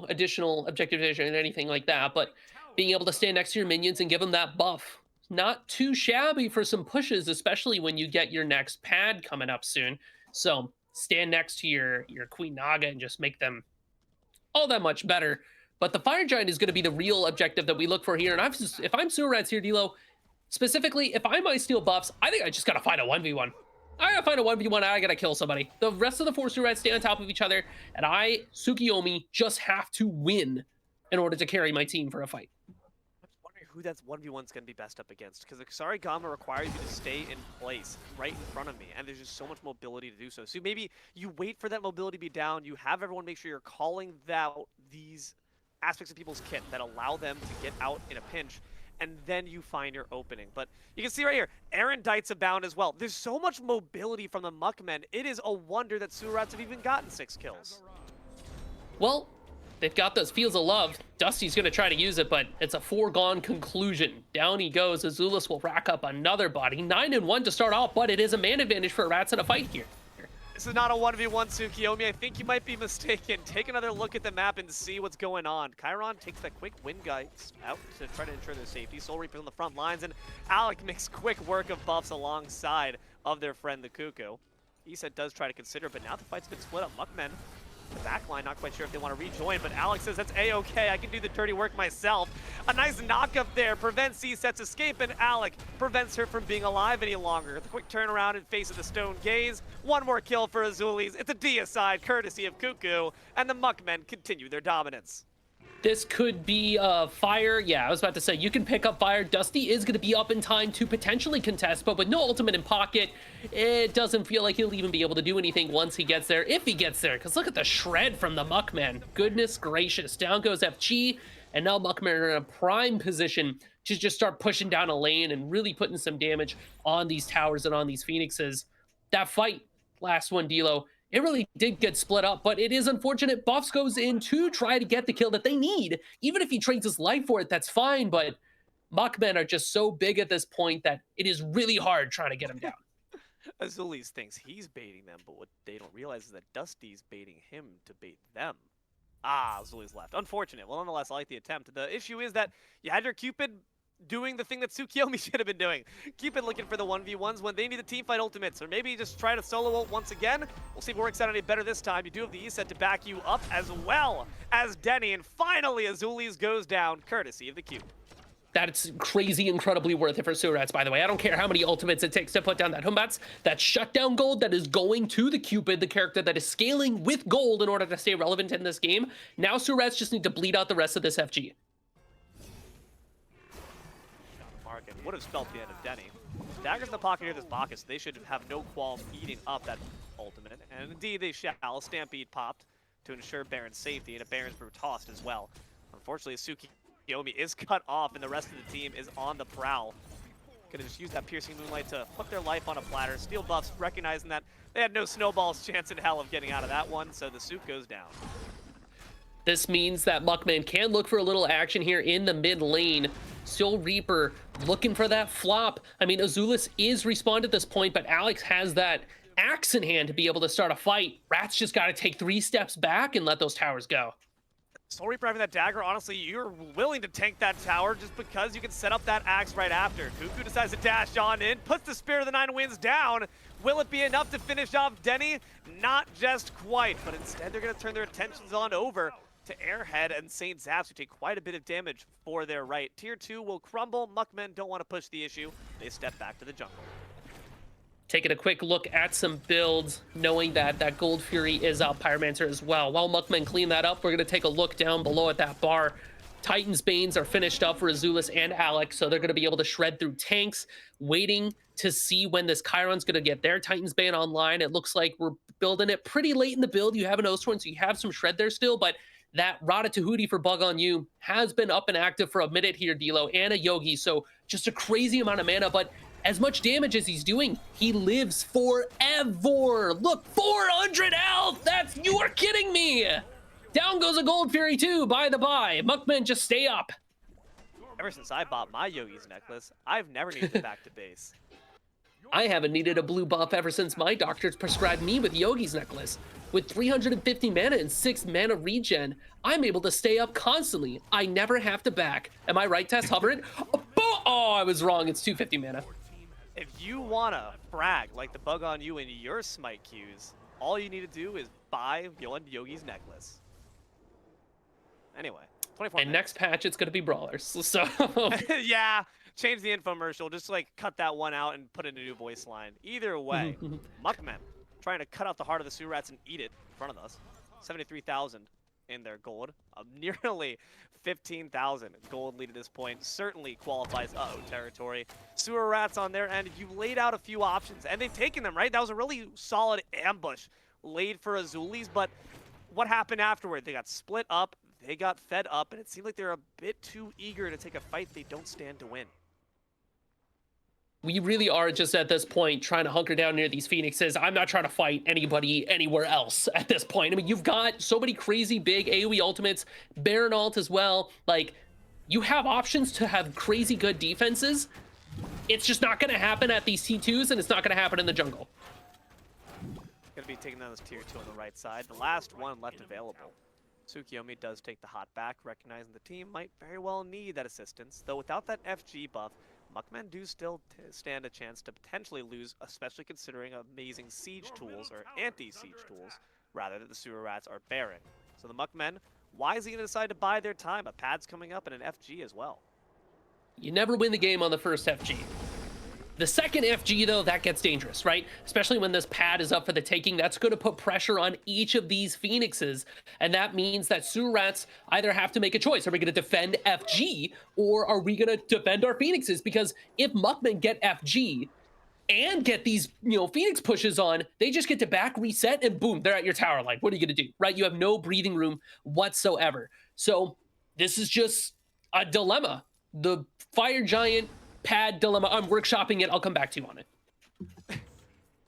additional objective vision or anything like that, but being able to stand next to your minions and give them that buff. Not too shabby for some pushes, especially when you get your next pad coming up soon. So stand next to your Queen Naga and just make them all that much better. But the Fire Giant is going to be the real objective that we look for here. And if I'm Sewer Rats here, Deelo, specifically, if I might steal buffs, I think I just got to find a 1v1. I gotta find a 1v1, I gotta kill somebody. The rest of the 4 Sewer Rats stay on top of each other, and I, Tsukiyomi, just have to win in order to carry my team for a fight. I'm just wondering who that's 1v1's going to be best up against, because the Kusari Gama requires you to stay in place right in front of me, and there's just so much mobility to do so. So maybe you wait for that mobility to be down, you have everyone make sure you're calling out these aspects of people's kit that allow them to get out in a pinch, and then you find your opening. But you can see right here, Arondites abound as well. There's so much mobility from the Muckmen. It is a wonder that Surats have even gotten 6 kills. Well, they've got those Fields of Love. Dusty's going to try to use it, but it's a foregone conclusion. Down he goes. Azulis will rack up another body. 9-1 to start off, but it is a man advantage for Rats in a fight here. This is not a 1v1 Tsukiyomi. I think you might be mistaken. Take another look at the map and see what's going on. Chiron takes that quick wind guys out to try to ensure their safety. Soul Reaper on the front lines, and Alec makes quick work of buffs alongside of their friend the Cuckoo. Iset does try to consider, but now the fight's been split up. Muckmen, the backline, not quite sure if they want to rejoin, but Alex says that's A-okay, I can do the dirty work myself. A nice knock-up there prevents C-Set's escape, and Alec prevents her from being alive any longer. The quick turnaround in face of the Stone Gaze. One more kill for Azulis. It's a deicide courtesy of Cuckoo, and the Muckmen continue their dominance. This could be fire. Yeah, I was about to say, you can pick up fire. Dusty is going to be up in time to potentially contest, but with no ultimate in pocket, it doesn't feel like he'll even be able to do anything once he gets there, if he gets there, because look at the shred from the Muckman. Goodness gracious. Down goes FG, and now Muckman are in a prime position to just start pushing down a lane and really putting some damage on these towers and on these Phoenixes. That fight, last one, Deelo, it really did get split up, but it is unfortunate. Buffs goes in to try to get the kill that they need. Even if he trades his life for it, that's fine, but Muckmen are just so big at this point that it is really hard trying to get him down. Azulis thinks he's baiting them, but what they don't realize is that Dusty's baiting him to bait them. Ah, Azulis left. Unfortunate. Well, nonetheless, I like the attempt. The issue is that you had your Cupid doing the thing that Tsukiyomi should have been doing. Cupid looking for the 1v1s when they need the teamfight ultimates, or maybe just try to solo ult once again. We'll see if it works out any better this time. You do have the E-set to back you up as well as Denny, and finally Azulis goes down, courtesy of the Cube. That's crazy, incredibly worth it for Surats, by the way. I don't care how many ultimates it takes to put down that Humbats. That shutdown gold that is going to the Cupid, the character that is scaling with gold in order to stay relevant in this game. Now Surats just need to bleed out the rest of this FG. Market would have spelled the end of Denny. Daggers in the pocket here, this Bacchus. They should have no qualms eating up that ultimate. And indeed they shall. Stampede popped to ensure Baron's safety, and a Baron's brew tossed as well. Unfortunately, Tsukiyomi is cut off, and the rest of the team is on the prowl. Gonna just use that piercing moonlight to put their life on a platter. Steal buffs, recognizing that they had no snowball's chance in hell of getting out of that one, so the suit goes down. This means that Muckman can look for a little action here in the mid lane. Soul Reaper looking for that flop. I mean, Azulis is respawned at this point, but Alex has that axe in hand to be able to start a fight. Rats just got to take 3 steps back and let those towers go. Soul Reaper having that dagger, honestly, you're willing to tank that tower just because you can set up that axe right after. Cuckoo decides to dash on in, puts the Spear of the Nine Winds down. Will it be enough to finish off Denny? Not just quite, but instead they're going to turn their attentions on over to Airhead and St. Zaps, who take quite a bit of damage for their right. Tier 2 will crumble. Muckmen don't want to push the issue. They step back to the jungle. Taking a quick look at some builds, knowing that that Gold Fury is out Pyromancer as well. While Muckmen clean that up, we're going to take a look down below at that bar. Titan's Banes are finished up for Azulis and Alex, so they're going to be able to shred through tanks, waiting to see when this Chiron's going to get their Titan's Bane online. It looks like we're building it pretty late in the build. You have an Oathsworn, so you have some shred there still, but that Rada Tahuti for Bug on You has been up and active for a minute here, Deelo, and a Yogi, so just a crazy amount of mana, but as much damage as he's doing, he lives forever. Look, 400 health! You are kidding me! Down goes a Gold Fury too, by the by. Muckmen, just stay up. Ever since I bought my Yogi's necklace, I've never needed to back to base. I haven't needed a blue buff ever since my doctors prescribed me with Yogi's necklace. With 350 mana and 6 mana regen, I'm able to stay up constantly. I never have to back. Am I right, Tess? Hovering? Oh, I was wrong. It's 250 mana. If you want to frag like the Bug on You in your smite queues, all you need to do is buy one Yogi's necklace. Anyway, 24 And minutes. next patch, it's going to be Brawlers. So Yeah, change the infomercial. Just like cut that one out and put in a new voice line. Either way, Muckmen trying to cut out the heart of the sewer rats and eat it in front of us. 73,000 in their gold. Nearly 15,000 gold lead at this point. Certainly qualifies territory. Sewer rats on their end. You've laid out a few options, and they've taken them, right? That was a really solid ambush laid for Azulis, but what happened afterward? They got split up, they got fed up, and it seemed like they're a bit too eager to take a fight they don't stand to win. we really are just at this point trying to hunker down near these Phoenixes. I'm not trying to fight anybody anywhere else at this point. I mean, you've got so many crazy big AoE ultimates, Baron ult as well. Like, you have options to have crazy good defenses. It's just not going to happen at these T2s, and it's not going to happen in the jungle. Going to be taking down this tier 2 on the right side. The last one left available. Tsukiyomi does take the hot back, recognizing the team might very well need that assistance. Though without that FG buff, Muckmen do still stand a chance to potentially lose, especially considering amazing siege tools or anti-siege tools, rather that the sewer rats are bearing. So the Muckmen, wisely going to decide to buy their time. A pad's coming up and an FG as well. You never win the game on the first FG. The second FG, though, that gets dangerous, right? Especially when this pad is up for the taking. That's going to put pressure on each of these Phoenixes. And that means that sewer rats either have to make a choice. Are we going to defend FG, or are we going to defend our Phoenixes? Because if Muckmen get FG and get these, Phoenix pushes on, they just get to back reset and boom, they're at your tower line. What are you going to do, right? You have no breathing room whatsoever. So this is just a dilemma. The Fire Giant pad dilemma. I'm workshopping it. I'll come back to you on it.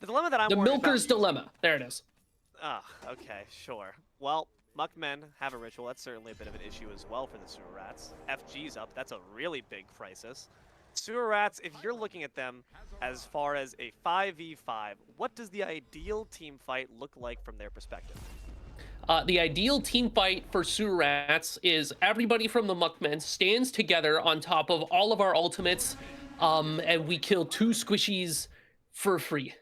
The dilemma that I'm The worried Milker's about dilemma. There it is. Okay, sure. Well, Muckmen have a ritual. That's certainly a bit of an issue as well for the sewer rats. FG's up. That's a really big crisis. Sewer rats, if you're looking at them as far as a 5v5, what does the ideal team fight look like from their perspective? The ideal team fight for sewer rats is everybody from the Muckmen stands together on top of all of our ultimates, and we kill 2 squishies for free.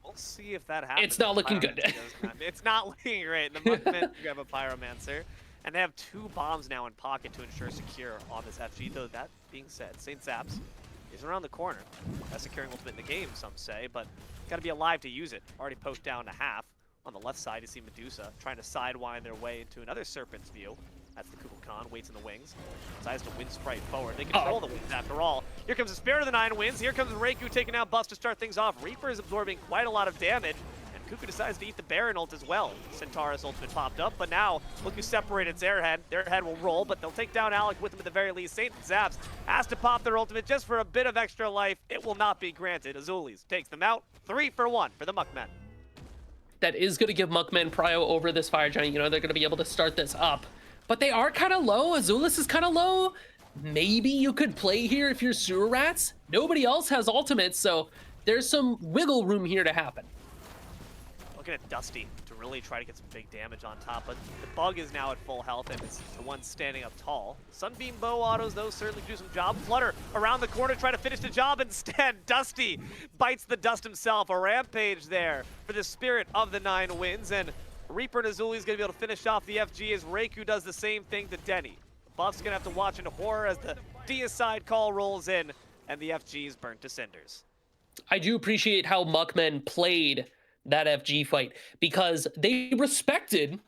We'll see if that happens. It's not looking good. It's not looking great. The Muckmen do have a Pyromancer, and they have 2 bombs now in pocket to ensure secure on this FG. Though that being said, St. Zaps is around the corner. That's securing ultimate in the game, some say, but got to be alive to use it. Already poached down to half. On the left side, you see Medusa trying to sidewind their way into another Serpent's View. That's the Kukulkan, waits in the wings. Decides to wind sprite forward. They control the winds after all. Here comes the Spirit of the Nine Winds. Here comes Reiku taking out Bust to start things off. Reaper is absorbing quite a lot of damage. And Kuku decides to eat the Baron ult as well. Centaurus ultimate popped up, but now look who separated Airhead. Their head will roll, but they'll take down Alec with him at the very least. St. Zaps has to pop their ultimate just for a bit of extra life. It will not be granted. Azulis takes them out. 3 for 1 for the Muckmen. That is going to give Muckmen prio over this Fire Giant. They're going to be able to start this up. But they are kind of low. Azulis is kind of low. Maybe you could play here if you're sewer rats. Nobody else has ultimates, so there's some wiggle room here to happen. Looking at Dusty to really try to get some big damage on top, but the Bug is now at full health and is the one standing up tall. Sunbeam bow autos, though, certainly do some job. Flutter around the corner, try to finish the job. Instead, Dusty bites the dust himself. A rampage there for the spirit of the 9 wins, and Reaper and Azuli is going to be able to finish off the FG as Reiku does the same thing to Denny. Buff's going to have to watch into horror as the deicide call rolls in, and the FG is burnt to cinders. I do appreciate how Muckmen played that FG fight because they respected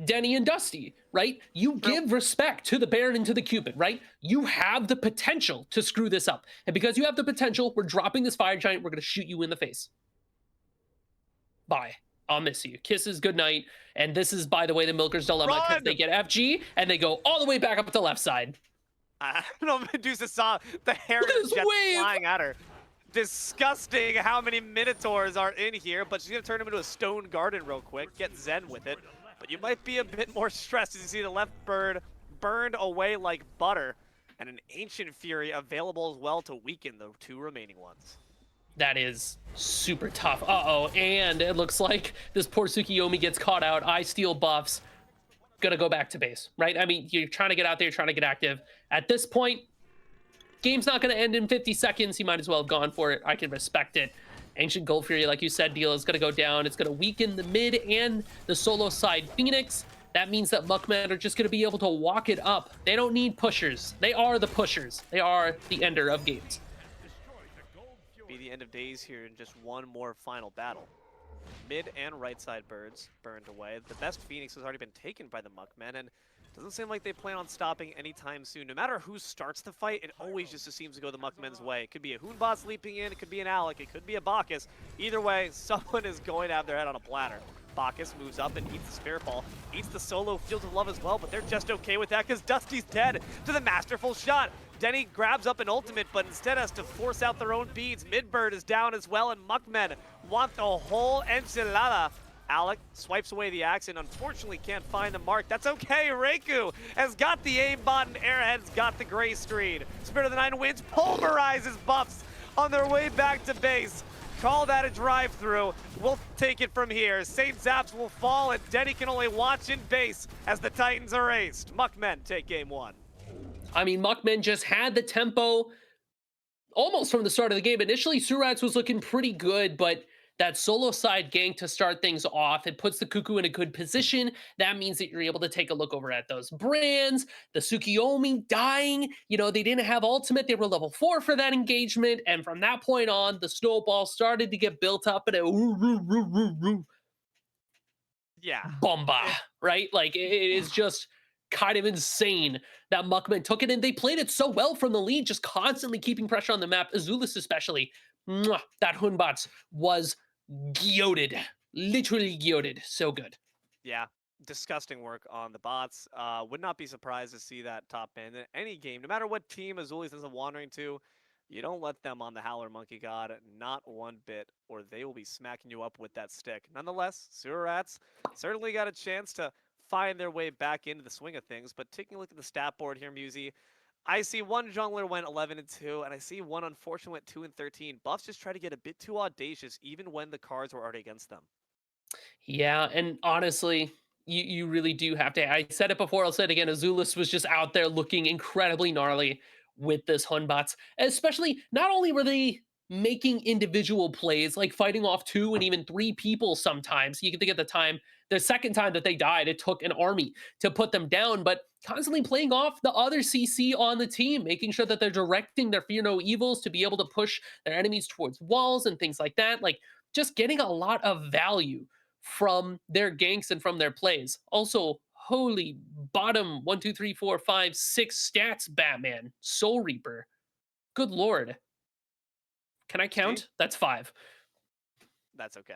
Denny and Dusty, right? You give respect to the Baron and to the Cupid, right? You have the potential to screw this up. And because you have the potential, we're dropping this Fire Giant. We're going to shoot you in the face. Bye. I'll miss you. Kisses, good night. And this is, by the way, the Milker's Dilemma because they get FG and they go all the way back up to left side. I don't know if Medusa saw the Heron jet flying at her. Disgusting how many Minotaurs are in here, but she's going to turn him into a stone garden real quick, get Zen with it. But you might be a bit more stressed as you see the left bird burned away like butter, and an Ancient Fury available as well to weaken the 2 remaining ones. That is super tough. Uh-oh, and it looks like this poor Tsukiyomi gets caught out. I steal buffs. Gonna go back to base, right? I mean, you're trying to get out there, trying to get active. At this point, game's not gonna end in 50 seconds. You might as well have gone for it. I can respect it. Ancient Gold Fury, like you said, Deelo is gonna go down. It's gonna weaken the mid and the solo side Phoenix. That means that Muckmen are just gonna be able to walk it up. They don't need pushers. They are the pushers. They are the ender of games. Be the end of days here in just one more final battle. Mid and right side birds burned away. The best Phoenix has already been taken by the Muckmen, and doesn't seem like they plan on stopping anytime soon. No matter who starts the fight, it always just seems to go the Muckmen's way. It could be a Hoonbot leaping in, it could be an Alec, it could be a Bacchus. Either way, someone is going to have their head on a platter. Bacchus moves up and eats the Spirit Ball, eats the solo Fields of Love as well, but they're just okay with that because Dusty's dead to the masterful shot. Denny grabs up an ultimate, but instead has to force out their own beads. Midbird is down as well, and Muckmen want the whole enchilada. Alec swipes away the axe and unfortunately can't find the mark. That's okay, Reiku has got the aimbot and Airhead's got the gray screen. Spirit of the 9 wins, pulverizes buffs on their way back to base. Call that a drive-through. We'll take it from here. Saint Zaps will fall and Denny can only watch in base as the Titans are aced. Muckmen take game 1. I mean, Muckmen just had the tempo almost from the start of the game. Initially, Surats was looking pretty good, but that solo side gank to start things off, it puts the Cuckoo in a good position. That means that you're able to take a look over at those brands. The Tsukiyomi dying, you know, they didn't have ultimate. They were level 4 for that engagement. And from that point on, the snowball started to get built up and it Yeah. bomba, right? Like, it is just kind of insane that Muckmen took it, and they played it so well from the lead, just constantly keeping pressure on the map. Azulis especially, that Hunbots was goated, literally goated. So good. Yeah, disgusting work on the bots. Would not be surprised to see that top end in any game. No matter what team Azulis ends up wandering to, you don't let them on the Howler Monkey God, not one bit, or they will be smacking you up with that stick. Nonetheless, Sewer Rats certainly got a chance to find their way back into the swing of things, but taking a look at the stat board here, Musi, I see one jungler went 11-2, and I see one unfortunate went 2-13. Buffs just try to get a bit too audacious, even when the cards were already against them. Yeah, and honestly, you really do have to. I said it before, I'll say it again. Azulis was just out there looking incredibly gnarly with this Hunbots. Especially, not only were they making individual plays, like fighting off 2 and even 3 people sometimes. You can think at the time, the second time that they died, it took an army to put them down, but constantly playing off the other CC on the team, making sure that they're directing their Fear No Evils to be able to push their enemies towards walls and things like that. Like, just getting a lot of value from their ganks and from their plays. Also, holy bottom 1, 2, 3, 4, 5, 6 stats, Batman, Soul Reaper. Good lord. Can I count? See? That's 5. That's okay.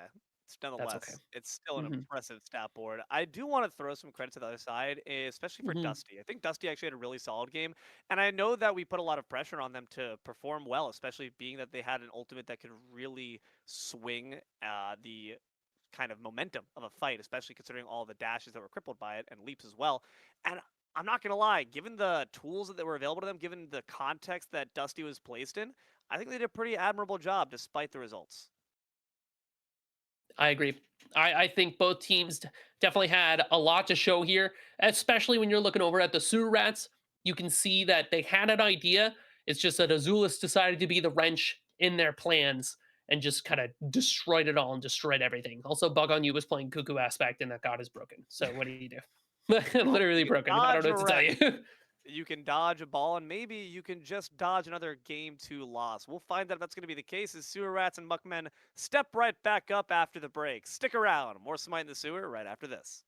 That's okay. It's still an Mhm. impressive stat board. I do want to throw some credit to the other side, especially for Mhm. Dusty. I think Dusty actually had a really solid game, and I know that we put a lot of pressure on them to perform well, especially being that they had an ultimate that could really swing the kind of momentum of a fight, especially considering all the dashes that were crippled by it and leaps as well. And I'm not gonna lie, given the tools that were available to them, given the context that Dusty was placed in, I think they did a pretty admirable job despite the results. I agree. I think both teams definitely had a lot to show here, especially when you're looking over at the Sewer Rats. You can see that they had an idea. It's just that Azulis decided to be the wrench in their plans and just kind of destroyed it all and destroyed everything. Also, Bug on You was playing Cuckoo Aspect, and that god is broken. So what do you do? Well, Literally you can broken. I don't dodge know a what to tell wrench. you. You can dodge a ball, and maybe you can just dodge another game two loss. We'll find out if that's going to be the case as Sewer Rats and Muckmen step right back up after the break. Stick around. More Smite in the Sewer right after this.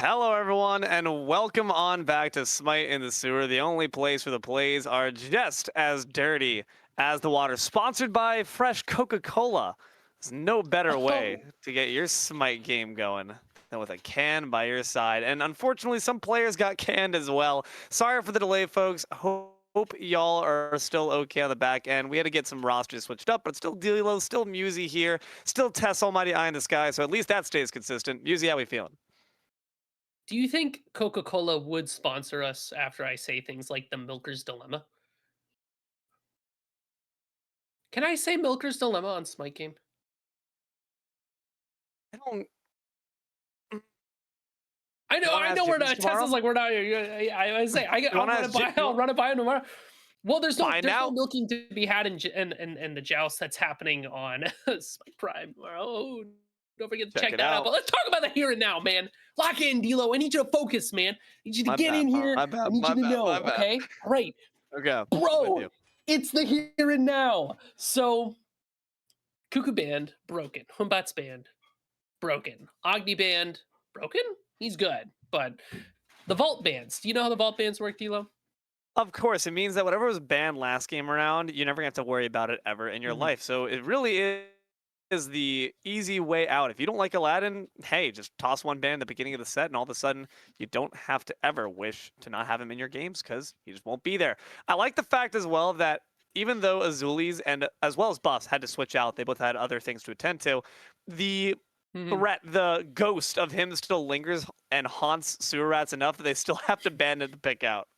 Hello, everyone, and welcome on back to Smite in the Sewer, the only place where the plays are just as dirty as the water. Sponsored by fresh Coca-Cola. There's no better way Oh, to get your Smite game going than with a can by your side. And unfortunately, some players got canned as well. Sorry for the delay, folks. Hope y'all are still okay on the back end. We had to get some rosters switched up, but still Deelo, still Musi here, still Tess Almighty Eye in the Sky, so at least that stays consistent. Musi, how we feeling? do you think Coca-Cola would sponsor us after I say things like the Milker's Dilemma? Can I say Milker's Dilemma on Smite Game? I don't. I You know, want to I ask know we're Jimmy's not. Tesla's tomorrow? like we're not. I say You I'll want to run it ask by. I'll run it by him tomorrow. Well, Find there's no out. milking to be had in the joust that's happening on Smite Prime tomorrow. Oh, don't forget to Check check it that out. out. But let's talk about the here and now, man. Lock in, D'Lo. I need you to focus, man. I need you to My get bad. in here. My I bad. need you My to bad. My know. bad. Okay, all right, Okay, I'm with bro. you. It's the here and now. So Cuckoo Band broken. Humbat's Band broken. Agni Band broken. He's good, but the Vault bands. Do you know how the Vault bands work, D'Lo? Of course, it means that whatever was banned last game around, you're never gonna have to worry about it ever in your Mhm. life. So it really is the easy way out. If you don't like Aladdin, hey, just toss one ban at the beginning of the set, and all of a sudden, you don't have to ever wish to not have him in your games because he just won't be there. I like the fact as well that even though Azulis and as well as Buffs had to switch out, they both had other things to attend to. The Mhm. threat, the ghost of him still lingers and haunts sewer rats enough that they still have to ban it to pick out.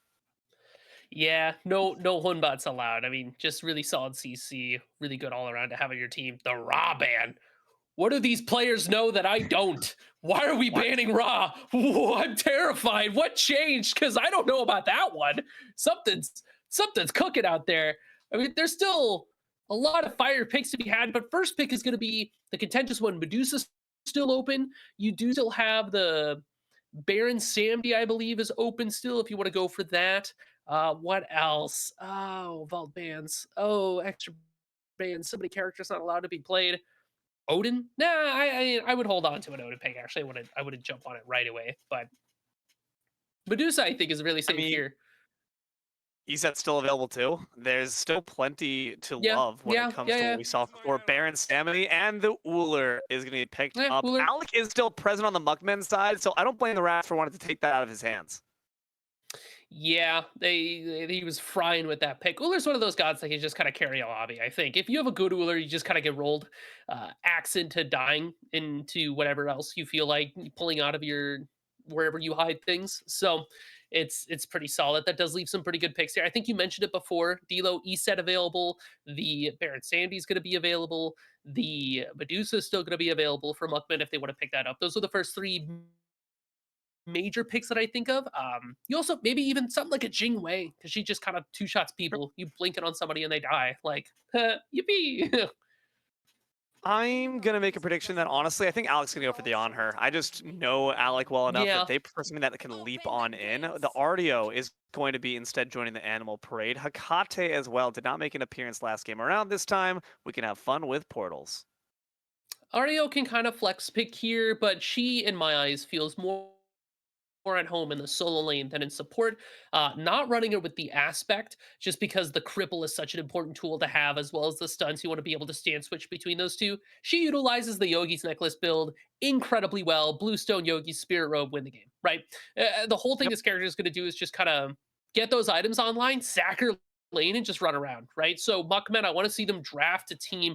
Yeah, no Hunbots allowed. I mean, just really solid CC, really good all around to have on your team. The Raw ban. What do these players know that I don't? Why are we What? banning Raw? I'm terrified. What changed? Because I don't know about that one. Something's cooking out there. I mean, there's still a lot of fire picks to be had, but first pick is going to be the contentious one. Medusa's still open. You do still have the Baron Samdi, I believe, is open still if you want to go for that. What else? Oh, Vault bands. Oh, extra bands. So many characters not allowed to be played. Odin? Nah, I would hold on to an Odin pick. Actually, I wouldn't jump on it right away. But Medusa, I think, is really I safe mean, here. ESET's still available too. There's still plenty to Yeah, love when it yeah, comes yeah, to what yeah. we saw for Baron Staminy, and the Uller is going to be picked Yeah, up. Wooler. Alec is still present on the Muckman side, so I don't blame the Rats for wanting to take that out of his hands. Yeah, he was frying with that pick. Ullr's one of those gods that can just kind of carry a lobby. I think if you have a good Uller, you just kind of get rolled, axe into dying into whatever else you feel like pulling out of your wherever you hide things. So it's pretty solid. That does leave some pretty good picks here. I think you mentioned it before. Deelo E set available. The Baron Sandy's going to be available. The Medusa is still going to be available for Muckman if they want to pick that up. Those are the first three major picks that I think of. You also maybe even something like a Jing Wei because she just kind of two shots people. You blink it on somebody and they die. Like yippee! I'm gonna make a prediction that honestly, I think Alec's gonna go for the on her. I just know Alec well enough that Yeah, they prefer something that can leap on in. The RDO is going to be instead joining the animal parade. Hakate as well did not make an appearance last game around. This time we can have fun with portals. Ario can kind of flex pick here, but she, in my eyes, feels more at home in the solo lane than in support. Not running it with the aspect, just because the cripple is such an important tool to have, as well as the stunts. You want to be able to stand switch between those two. She utilizes the Yogi's necklace build incredibly well. Bluestone Yogi's Spirit Robe win the game, right? The whole thing Yep. this character is going to do is just kind of get those items online, sack her lane, and just run around, right? So Muckman, I want to see them draft a team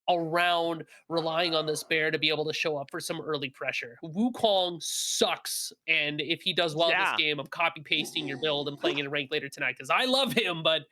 around relying on this bear to be able to show up for some early pressure. Wukong sucks, and if he does well this Yeah. game, I'm copy pasting your build and playing it in rank later tonight because I love him. But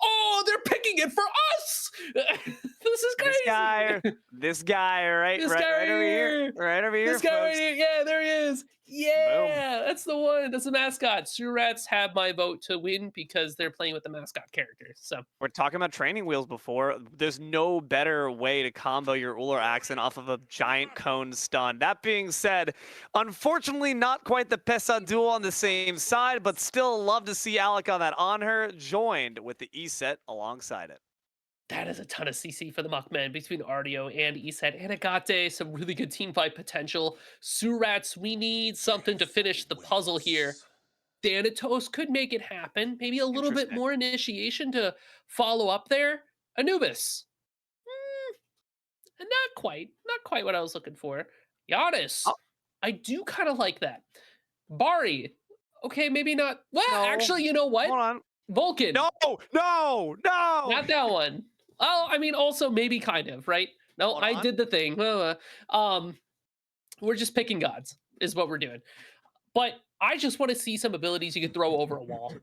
oh, they're picking it for us. This is This guy, crazy. this guy, right, This right, guy right right over here, here. right over here, This guy right folks. here. Yeah, there he is. Boom. Yeah, that's the one. That's the mascot. Surats have my vote to win because they're playing with the mascot characters. So We're talking about training wheels before. There's no better way to combo your Uller accent off of a giant cone stun. That being said, unfortunately, not quite the Pesa duel on the same side, but still love to see Alec on that on her, joined with the E set alongside it. That is a ton of CC for the Muckmen between Ardio and Iset and Agate. Some really good team fight potential. Surats, we need something to finish the puzzle here. Thanatos could make it happen. Maybe a little bit Interesting. more initiation to follow up there. Anubis, not quite what I was looking for. Giannis, Oh, I do kind of like that. Bari, okay, maybe not. Well, no. actually, you know what? Hold on. Vulcan, No, no, no. not that one. Oh, I mean, also maybe kind of, right? No, Hold I on. did the thing. We're just picking gods, is what we're doing. But I just want to see some abilities you can throw over a wall.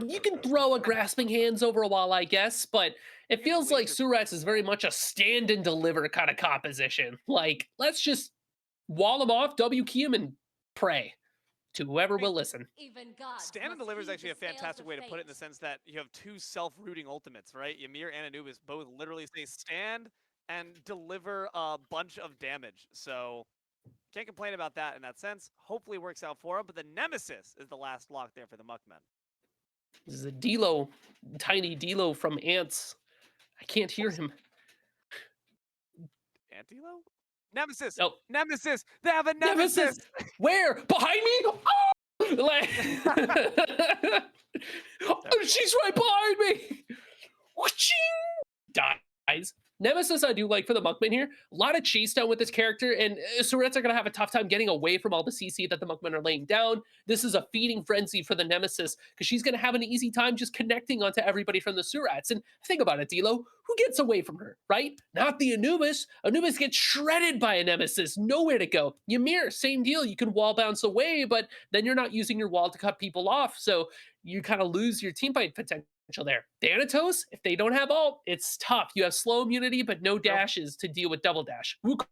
You can throw a grasping hands over a wall, I guess, but it Maybe feels like laser. Surats is very much a stand and deliver kind of composition. Like, let's just wall them off, W key them, and pray to whoever I mean, will listen. Even gods stand and must deliver is heed actually the a scales fantastic of way to put it in the fate. sense that you have two self-rooting ultimates, right? Ymir and Anubis both literally say stand and deliver a bunch of damage. So can't complain about that in that sense. Hopefully it works out for him. But the Nemesis is the last lock there for the Muckmen. This is a Deelo, tiny Deelo from Ants. I can't hear him. Antilo? Nemesis! Oh, Nemesis! They have a Nemesis! Nemesis! Where? Behind me? Oh! Like, oh, she's right behind me! Wha-ching! Dies. Nemesis, I do like for the Muckman here. A lot of chase down with this character, and Surets are going to have a tough time getting away from all the CC that the Muckmen are laying down. This is a feeding frenzy for the Nemesis because she's going to have an easy time just connecting onto everybody from the Surats. And think about it, Deelo. Who gets away from her, right? Not the Anubis. Anubis gets shredded by a Nemesis. Nowhere to go. Ymir, same deal. You can wall bounce away, but then you're not using your wall to cut people off. So you kind of lose your team fight potential there. Thanatos, if they don't have ult, it's tough. You have slow immunity, but no True. dashes to deal with double dash. Wukong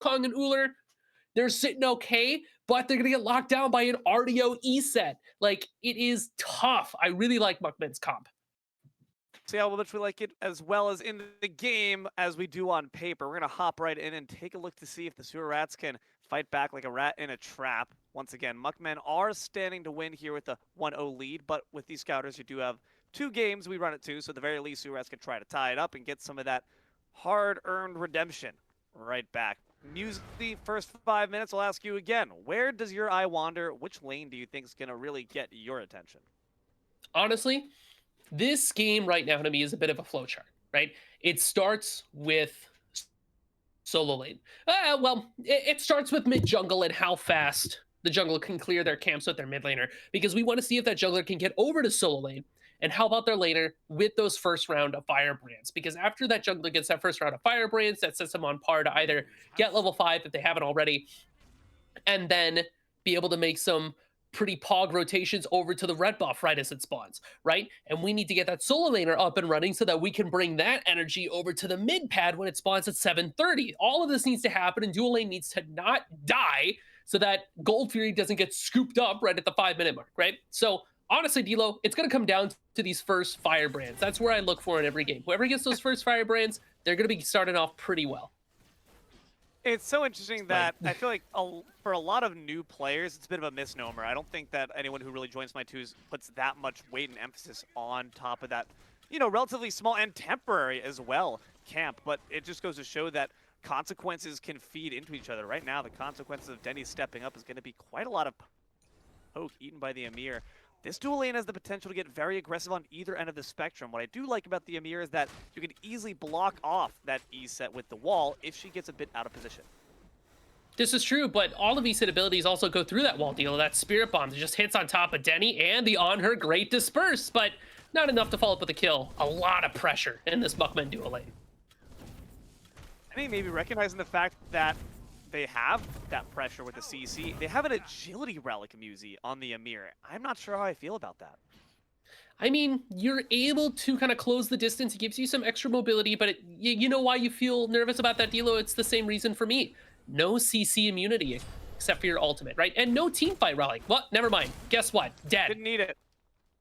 and Uller, they're sitting okay, but they're gonna get locked down by an RDO E set. Like, it is tough. I really like Muckman's comp. See how much we like it as well as in the game as we do on paper. We're going to hop right in and take a look to see if the Sewer Rats can fight back like a rat in a trap. Once again, Muckmen are standing to win here with a 1-0 lead, but with these Scouters, you do have 2 games we run it to, so at the very least, Sewer Rats can try to tie it up and get some of that hard-earned redemption right back. Musi, first 5 minutes, I'll ask you again, where does your eye wander? Which lane do you think is going to really get your attention? Honestly, this game right now to me is a bit of a flowchart, right? It starts with solo lane. It starts with mid jungle and how fast the jungle can clear their camps with their mid laner because we want to see if that jungler can get over to solo lane and help out their laner with those first round of firebrands. Because after that jungler gets that first round of firebrands, that sets them on par to either get level 5 if they haven't already, and then be able to make some pretty pog rotations over to the red buff right as it spawns, right? And we need to get that solo laner up and running so that we can bring that energy over to the mid pad when it spawns at 7:30. All of this needs to happen, and dual lane needs to not die so that Gold Fury doesn't get scooped up right at the 5-minute mark, right? So honestly, Deelo, it's going to come down to these first firebrands. That's where I look for in every game. Whoever gets those first firebrands, they're going to be starting off pretty well. It's so interesting Like, that I feel like for a lot of new players, it's a bit of a misnomer. I don't think that anyone who really joins my twos puts that much weight and emphasis on top of that, relatively small and temporary as well camp. But it just goes to show that consequences can feed into each other. Right now, the consequences of Denny stepping up is going to be quite a lot of poke eaten by the Amir. This dual lane has the potential to get very aggressive on either end of the spectrum. What I do like about the Amir is that you can easily block off that E set with the wall if she gets a bit out of position. this is true, but all of these abilities also go through that wall deal. That Spirit Bomb that just hits on top of Denny and the on her Great Disperse, but not enough to follow up with a kill. A lot of pressure in this Muckman dual lane. I think maybe recognizing the fact that they have that pressure with the CC. They have an agility relic Musi on the Amir. I'm not sure how I feel about that. I mean, you're able to kind of close the distance. It gives you some extra mobility, but you know why you feel nervous about that, Deelo? It's the same reason for me. No CC immunity except for your ultimate, right? And no team fight relic. Well, never mind. Guess what? Dead. Didn't need it.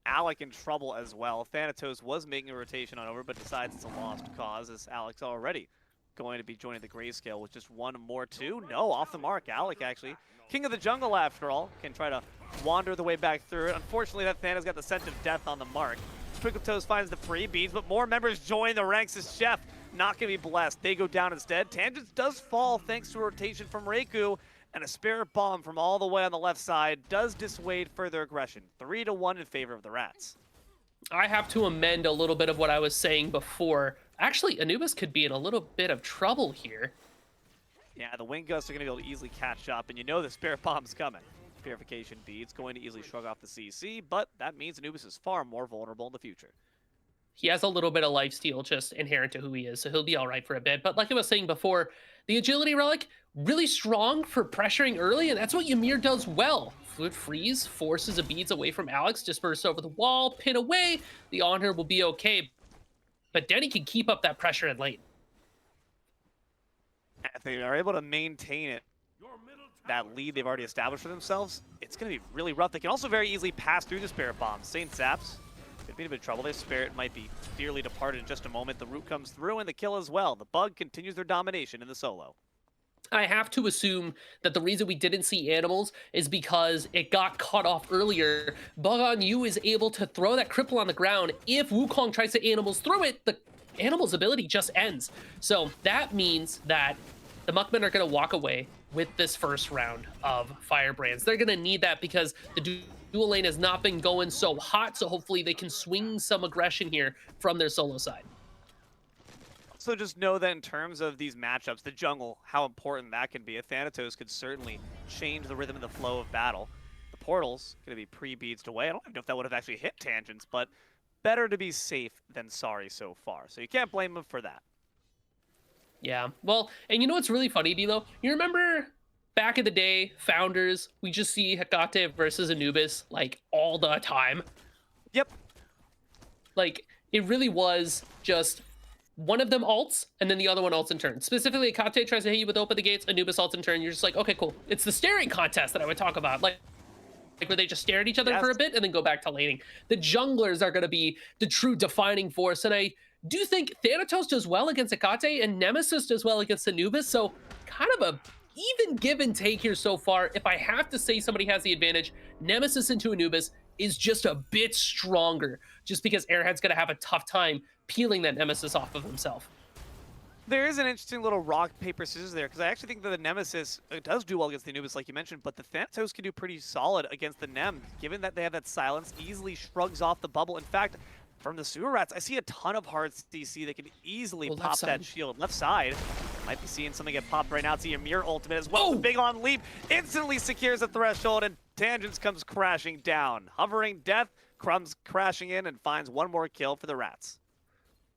Alec in trouble as well. Thanatos was making a rotation on over, but decides it's a lost cause as Alec's already going to be joining the grayscale with just one more two. No, off the mark. Alec actually, king of the jungle after all, can try to wander the way back through it. Unfortunately, that Thana's got the scent of death on the mark. Twinkle Toes finds the free beads, but more members join the ranks as Chef. Not going to be blessed. They go down instead. Tangents does fall thanks to rotation from Reiku, and a Spirit Bomb from all the way on the left side does dissuade further aggression. 3-1 in favor of the Rats. I have to amend a little bit of what I was saying before. Actually, Anubis could be in a little bit of trouble here. Yeah, the Wind Gusts are going to be able to easily catch up, and you know the Spirit Bomb's coming. Purification Beads going to easily shrug off the CC, but that means Anubis is far more vulnerable in the future. He has a little bit of lifesteal just inherent to who he is, so he'll be all right for a bit. But like I was saying before, the Agility Relic, really strong for pressuring early, and that's what Ymir does well. Fluid Freeze forces a beads away from Alex, disperse over the wall, pin away. The Honor will be okay, but Denny can keep up that pressure in lane. If they are able to maintain it, that lead they've already established for themselves, it's going to be really rough. They can also very easily pass through the Spirit Bombs. Saint Saps could be in a bit of trouble. Their Spirit might be dearly departed in just a moment. The root comes through and the kill as well. The Bug continues their domination in the solo. I have to assume that the reason we didn't see animals is because it got cut off earlier. Bug on You is able to throw that cripple on the ground. If Wukong tries to animals through it, the animal's ability just ends. So that means that the Muckmen are going to walk away with this first round of Firebrands. They're going to need that because the dual lane has not been going so hot, so hopefully they can swing some aggression here from their solo side. So just know that in terms of these matchups, the jungle, how important that can be. A Thanatos could certainly change the rhythm and the flow of battle. The portal's going to be pre-beads away. I don't even know if that would have actually hit Tangents, but better to be safe than sorry so far. So you can't blame them for that. Yeah, well, and you know what's really funny, Deelo? You remember back in the day, Founders, we just see Hecate versus Anubis, like, all the time? Yep. Like, it really was just one of them ults, and then the other one ults in turn. Specifically, Hecate tries to hit you with Open the Gates, Anubis ults in turn, you're just like, okay, cool. It's the staring contest that I would talk about, like where they just stare at each other for a bit and then go back to laning. The junglers are going to be the true defining force, and I do think Thanatos does well against Hecate, and Nemesis does well against Anubis, so kind of a even give and take here so far. If I have to say somebody has the advantage, Nemesis into Anubis is just a bit stronger, just because Airhead's going to have a tough time peeling that Nemesis off of himself. There is an interesting little rock, paper, scissors there, because I actually think that the Nemesis does do well against the Anubis, like you mentioned, but the Thanatos can do pretty solid against the Nem, given that they have that silence, easily shrugs off the bubble. In fact, from the Sewer Rats, I see a ton of hard CC that can easily pop that shield. Left side, might be seeing something get popped right now. It's the Ymir ultimate as well. The big on leap instantly secures the threshold, and Tangents comes crashing down. Hovering Death, Crumbs crashing in and finds one more kill for the Rats.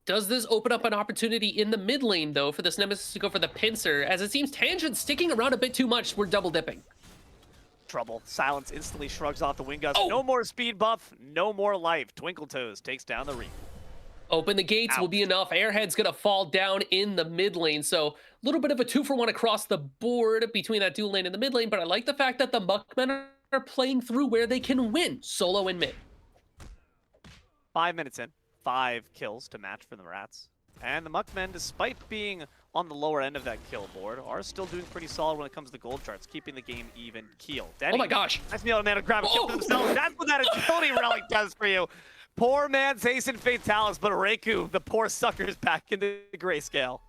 Does this open up an opportunity in the mid lane, though, for this Nemesis to go for the pincer? As it seems Tangent sticking around a bit too much. We're double dipping. Trouble. Silence instantly shrugs off the Wingust. No more speed buff, no more life. Twinkle Toes takes down the Reap. Open the Gates will be enough. Airhead's going to fall down in the mid lane. So a little bit of a 2-for-1 across the board between that dual lane and the mid lane. But I like the fact that the Muckmen are playing through where they can win solo and mid. 5 minutes in. 5 kills to match for the Rats. And the Muckmen, despite being on the lower end of that kill board, are still doing pretty solid when it comes to gold charts, keeping the game even keel. Denny, oh my gosh. Nice to be able to grab a kill for themselves. That's what that agility relic does for you. Poor man's hasten fatalis, but Reiku, the poor sucker's back into grayscale.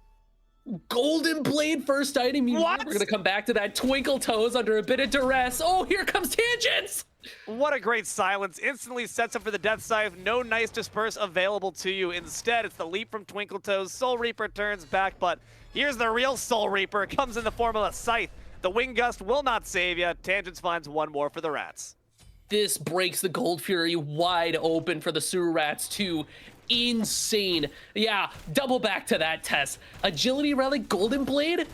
Golden Blade first item. What? We're going to come back to that. Twinkle Toes under a bit of duress. Oh, here comes Tangents. What a great silence. Instantly sets up for the Death Scythe. No nice disperse available to you. Instead, it's the leap from Twinkle Toes. Soul Reaper turns back, but here's the real Soul Reaper. It comes in the form of a Scythe. The Wing Gust will not save you. Tangents finds one more for the Rats. This breaks the Gold Fury wide open for the Sewer Rats too. Insane. Yeah, double back to that test. Agility Relic, Golden Blade.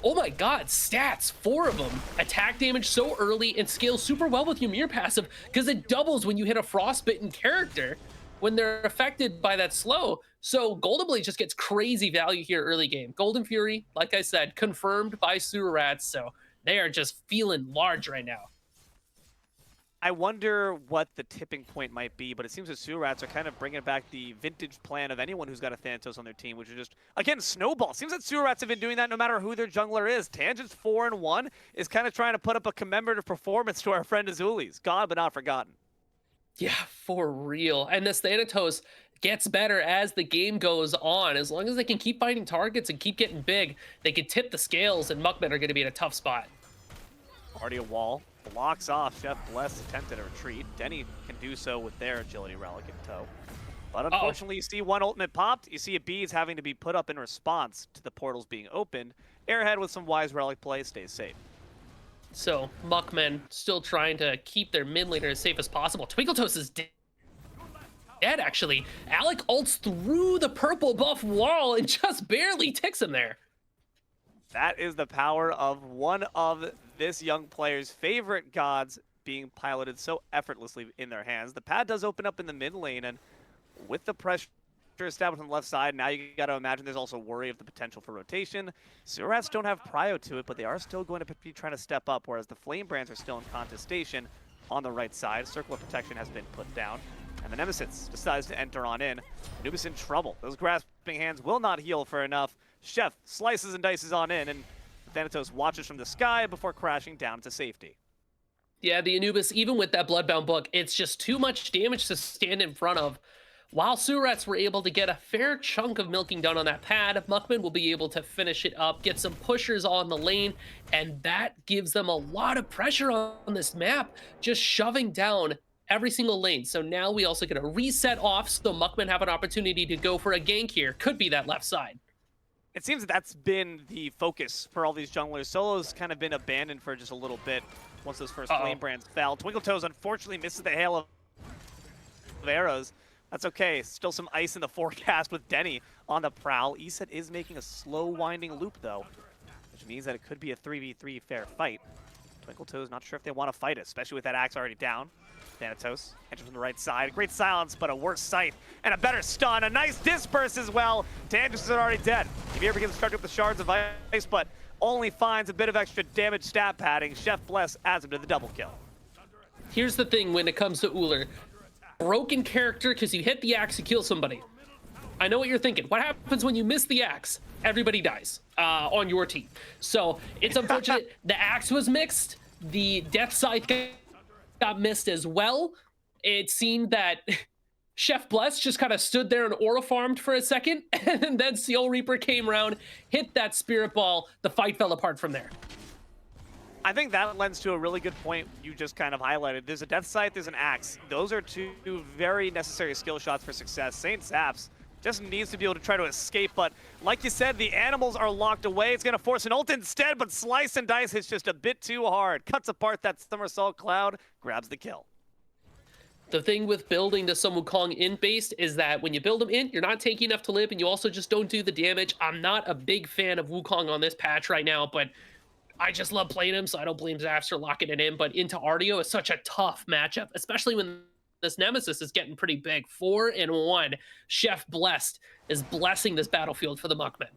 Oh my god, stats, 4 of them. Attack damage so early and scales super well with Ymir passive because it doubles when you hit a frostbitten character when they're affected by that slow. So Golden Blade just gets crazy value here early game. Golden Fury, like I said, confirmed by Sewer Rats, so they are just feeling large right now. I wonder what the tipping point might be, but it seems the Sewer Rats are kind of bringing back the vintage plan of anyone who's got a Thanatos on their team, which is just, again, snowball. Seems that Sewer Rats have been doing that no matter who their jungler is. Tangents 4-1 is kind of trying to put up a commemorative performance to our friend Azuli's. God, but not forgotten. Yeah, for real. And this Thanatos gets better as the game goes on. As long as they can keep finding targets and keep getting big, they can tip the scales, and Muckmen are going to be in a tough spot. Already a wall. Blocks off. Chef Bless attempted a retreat. Denny can do so with their agility relic in tow. But Uh-oh. unfortunately, you see one ultimate popped. You see a beads having to be put up in response to the portals being opened. Airhead with some wise relic play stays safe. So Muckmen still trying to keep their mid laner as safe as possible. Twinkletoes is dead, actually. Alec ults through the purple buff wall and just barely ticks him there. That is the power of one of this young player's favorite gods being piloted so effortlessly in their hands. The pad does open up in the mid lane, and with the pressure established on the left side, now you got to imagine there's also worry of the potential for rotation. Surats don't have prio to it, but they are still going to be trying to step up, whereas the Flame Brands are still in contestation on the right side. Circle of Protection has been put down, and the Nemesis decides to enter on in. Anubis in trouble. Those grasping hands will not heal for enough. Chef slices and dices on in, and Thanatos watches from the sky before crashing down to safety. Yeah, the Anubis, even with that Bloodbound book, it's just too much damage to stand in front of. While Surats were able to get a fair chunk of milking done on that pad, Muckman will be able to finish it up, get some pushers on the lane, and that gives them a lot of pressure on this map, just shoving down every single lane. So now we also get a reset off, so Muckman have an opportunity to go for a gank here. Could be that left side. It seems that that's been the focus for all these junglers. Solo's kind of been abandoned for just a little bit once those first Flame Brands fell. Twinkletoes unfortunately misses the hail of arrows. That's okay. Still some ice in the forecast with Denny on the prowl. Iset is making a slow winding loop though, which means that it could be a 3v3 fair fight. Twinkletoes not sure if they want to fight it, especially with that axe already down. Thanatos enters from the right side. Great silence, but a worse sight and a better stun. A nice disperse as well. Tangents is already dead. If begins to start up the shards of ice, but only finds a bit of extra damage stat padding. Chef Bless adds him to the double kill. Here's the thing when it comes to Uller. Broken character because you hit the axe to kill somebody. I know what you're thinking. What happens when you miss the axe? Everybody dies on your team. So it's unfortunate. The axe was mixed. The death scythe got missed as well. It seemed that Chef Bless just kind of stood there and aura farmed for a second, and then Seal Reaper came around, hit that spirit ball. The fight fell apart from there. I think that lends to a really good point you just kind of highlighted. There's a Death Scythe, there's an Axe. Those are two very necessary skill shots for success. Saint Zaps just needs to be able to try to escape, but like you said, the animals are locked away. It's going to force an ult instead, but Slice and Dice hits just a bit too hard. Cuts apart that Somersault Cloud, grabs the kill. The thing with building the Sun Wukong int-based is that when you build them int, you're not taking enough to live, and you also just don't do the damage. I'm not a big fan of Wukong on this patch right now, but I just love playing him, so I don't blame Zaps for locking it in. But into Artio is such a tough matchup, especially when this Nemesis is getting pretty big. 4-1. Chef Blessed is blessing this battlefield for the Muckmen.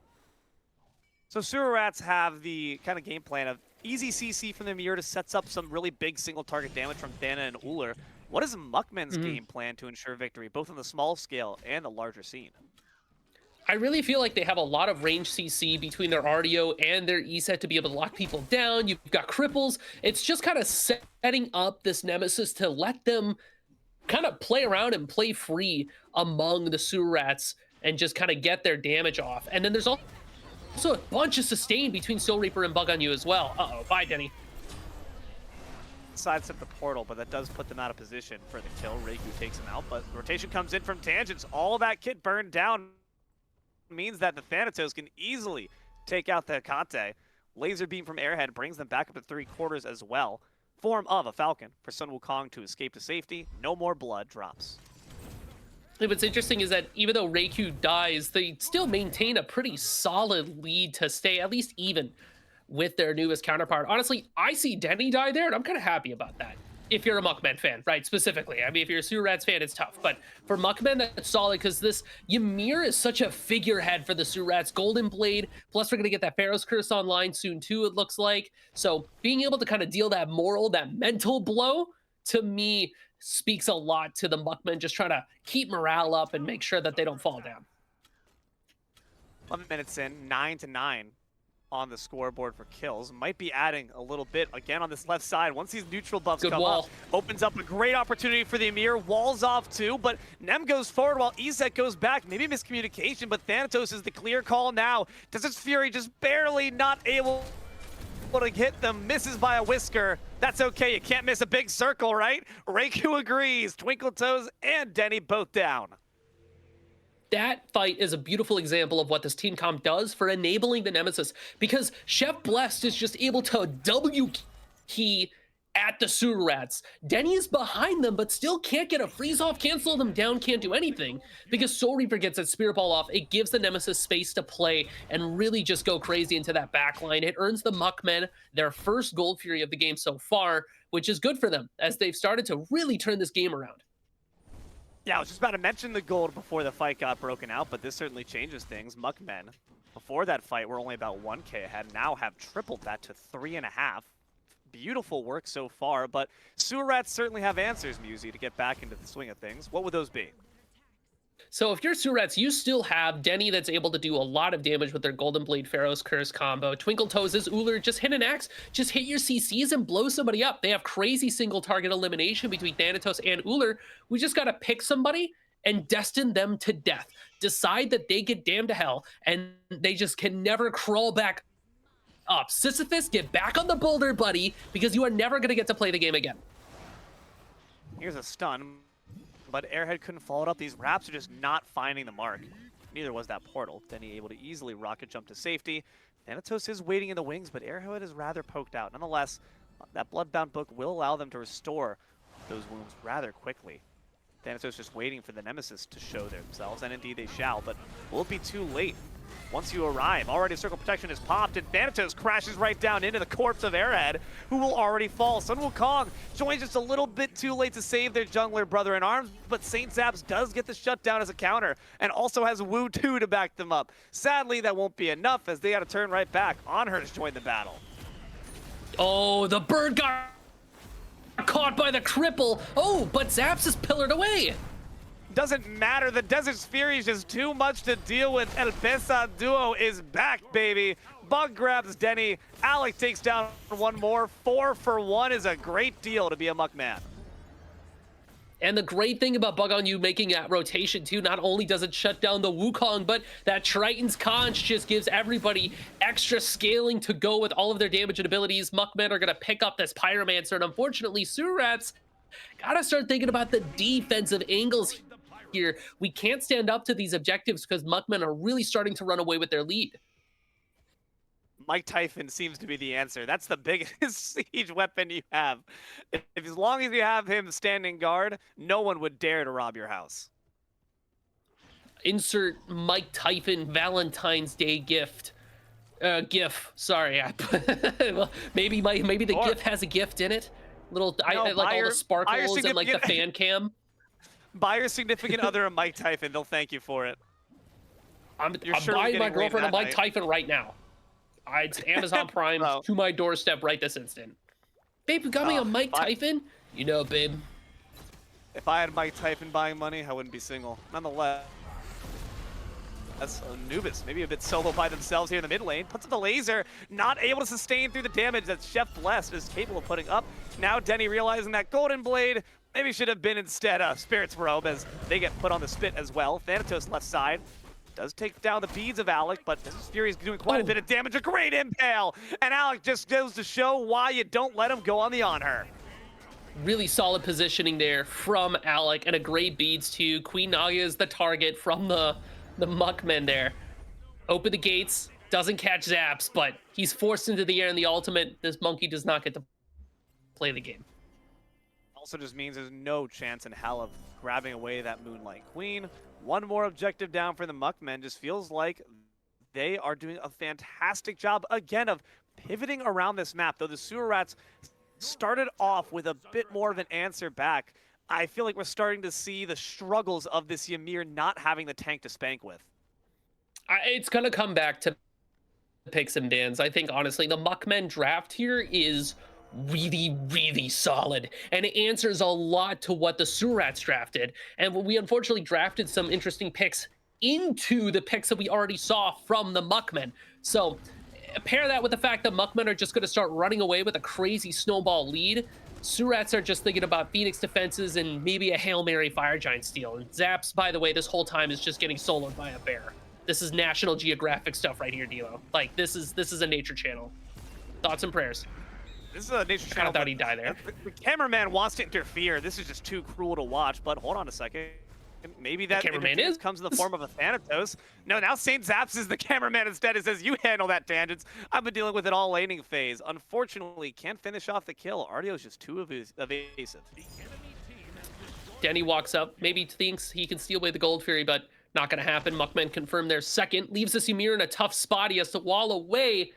So Surats have the kind of game plan of easy CC from the Mirror to sets up some really big single target damage from Thana and Uller. What is Muckmen's game plan to ensure victory, both on the small scale and the larger scene? I really feel like they have a lot of range CC between their Artio and their ESET to be able to lock people down. You've got cripples. It's just kind of setting up this Nemesis to let them kind of play around and play free among the Surats and just kind of get their damage off. And then there's also a bunch of sustain between Soul Reaper and Bug on You as well. Uh-oh, bye, Denny. Sidestep the portal, but that does put them out of position for the kill. Reiku takes him out, but rotation comes in from Tangents. All that kit burned down means that the Thanatos can easily take out the Kante. Laser beam from Airhead brings them back up to 3/4 as well. Form of a Falcon for Sun Wukong to escape to safety. No more blood drops. What's interesting is that even though Reiku dies, they still maintain a pretty solid lead to stay at least even with their newest counterpart. Honestly, I see Denny die there, and I'm kind of happy about that. If you're a Muckman fan, right, specifically. I mean, if you're a Surats fan, it's tough. But for Muckman, that's solid, because this Ymir is such a figurehead for the Surats. Golden Blade, plus we're going to get that Pharaoh's Curse online soon, too, it looks like. So being able to kind of deal that moral, that mental blow, to me, speaks a lot to the Muckmen, just trying to keep morale up and make sure that they don't fall down. 11 minutes in, 9-9. on the scoreboard for kills. Might be adding a little bit again on this left side. Once these neutral buffs Good come up, wall. opens up a great opportunity for the Amir. Walls off too, but Nem goes forward while Izek goes back. Maybe miscommunication, but Thanatos is the clear call now. Desert's Fury just barely not able to hit them, misses by a whisker. That's okay, you can't miss a big circle, right? Reiku agrees. Twinkle Toes and Denny both down. That fight is a beautiful example of what this team comp does for enabling the Nemesis, because Chef Blessed is just able to W key at the sewer rats. Denny is behind them, but still can't get a freeze off, can't slow them down, can't do anything, because Soul Reaper gets that Spirit Ball off. It gives the Nemesis space to play and really just go crazy into that backline. It earns the Muckmen their first Gold Fury of the game so far, which is good for them as they've started to really turn this game around. Yeah, I was just about to mention the gold before the fight got broken out, but this certainly changes things. Muckmen, before that fight, were only about 1K ahead, now have tripled that to 3.5. Beautiful work so far, but Sewer Rats certainly have answers, Musi, to get back into the swing of things. What would those be? So if you're Surats, you still have Denny that's able to do a lot of damage with their Golden Blade Pharaoh's Curse combo. Twinkle Toes is Uller, just hit an axe, just hit your CCs and blow somebody up. They have crazy single target elimination between Thanatos and Uller. We just gotta pick somebody and destine them to death. Decide that they get damned to hell and they just can never crawl back up. Sisyphus, get back on the boulder, buddy, because you are never gonna get to play the game again. Here's a stun, but Airhead couldn't follow it up. These wraps are just not finding the mark. Neither was that portal. Denny able to easily rocket jump to safety. Thanatos is waiting in the wings, but Airhead is rather poked out. Nonetheless, that Bloodbound book will allow them to restore those wounds rather quickly. Thanatos just waiting for the Nemesis to show themselves, and indeed they shall, but will it be too late? Once you arrive, already Circle Protection is popped, and Thanatos crashes right down into the corpse of Airhead, who will already fall. Sun Wukong joins just a little bit too late to save their jungler brother in arms, but Saint Zaps does get the shutdown as a counter, and also has Wu 2 to back them up. Sadly, that won't be enough, as they got to turn right back. Onher to join the battle. Oh, the bird got caught by the cripple. Oh, but Zaps is pillared away. Doesn't matter, the Desert's Fury is just too much to deal with. El Pesa Duo is back, baby. Bug grabs Denny. Alec takes down one more. 4 for 1 is a great deal to be a Muckman. And the great thing about Bug on You making that rotation too, not only does it shut down the Wukong, but that Triton's Conch just gives everybody extra scaling to go with all of their damage and abilities. Muckmen are gonna pick up this Pyromancer, and unfortunately, Surats gotta start thinking about the defensive angles here. We can't stand up to these objectives because Muckmen are really starting to run away with their lead. Mike Typhon seems to be the answer. That's the biggest siege weapon you have. If as long as you have him standing guard, no one would dare to rob your house. Insert Mike Typhon Valentine's Day gift. GIF. Sorry, well, maybe the GIF has a gift in it. Little, I like all the sparkles and like the fan cam. Buy your significant other a Mike Typhon. They'll thank you for it. I'm buying my girlfriend a Mike Typhon right now. It's Amazon Prime to my doorstep right this instant. Babe, you got me a Mike Typhon? You know, babe. If I had Mike Typhon buying money, I wouldn't be single. Nonetheless, that's Anubis, maybe a bit solo by themselves here in the mid lane. Puts up the laser, not able to sustain through the damage that Chef Blessed is capable of putting up. Now Denny realizing that Golden Blade maybe should have been instead Spirit's Robe, as they get put on the spit as well. Thanatos left side does take down the beads of Alec, but Fury is doing quite a bit of damage. A great impale, and Alec just goes to show why you don't let him go on the Onher. Really solid positioning there from Alec, and a great beads too. Queen Naga is the target from the Muckmen there. Open the gates, doesn't catch Zaps, but he's forced into the air in the ultimate. This monkey does not get to play the game. Also just means there's no chance in hell of grabbing away that Moonlight Queen. One more objective down for the Muckmen. Just feels like they are doing a fantastic job, again, of pivoting around this map. Though the Sewer Rats started off with a bit more of an answer back, I feel like we're starting to see the struggles of this Ymir not having the tank to spank with. It's going to come back to picks and bans. I think, honestly, the Muckmen draft here is really solid, and it answers a lot to what the Surats drafted. And we unfortunately drafted some interesting picks into the picks that we already saw from the Muckmen. So pair that with the fact that Muckmen are just going to start running away with a crazy snowball lead. Surats are just thinking about Phoenix defenses and maybe a Hail Mary Fire Giant steal. And Zaps, by the way, this whole time is just getting soloed by a bear. This is National Geographic stuff right here, Deelo. Like, this is a nature channel. Thoughts and prayers. This is a nature channel. I thought he'd die there. The cameraman wants to interfere. This is just too cruel to watch, but hold on a second. Maybe that cameraman comes in the form of a Thanatos. No, now Saint Zaps is the cameraman instead. It says, you handle that, Tangents. I've been dealing with it all laning phase. Unfortunately, can't finish off the kill. Ardio's just too evasive. Denny walks up, maybe thinks he can steal away the Gold Fury, but not going to happen. Muckmen confirm their second. Leaves us Ymir in a tough spot. He has to wall away.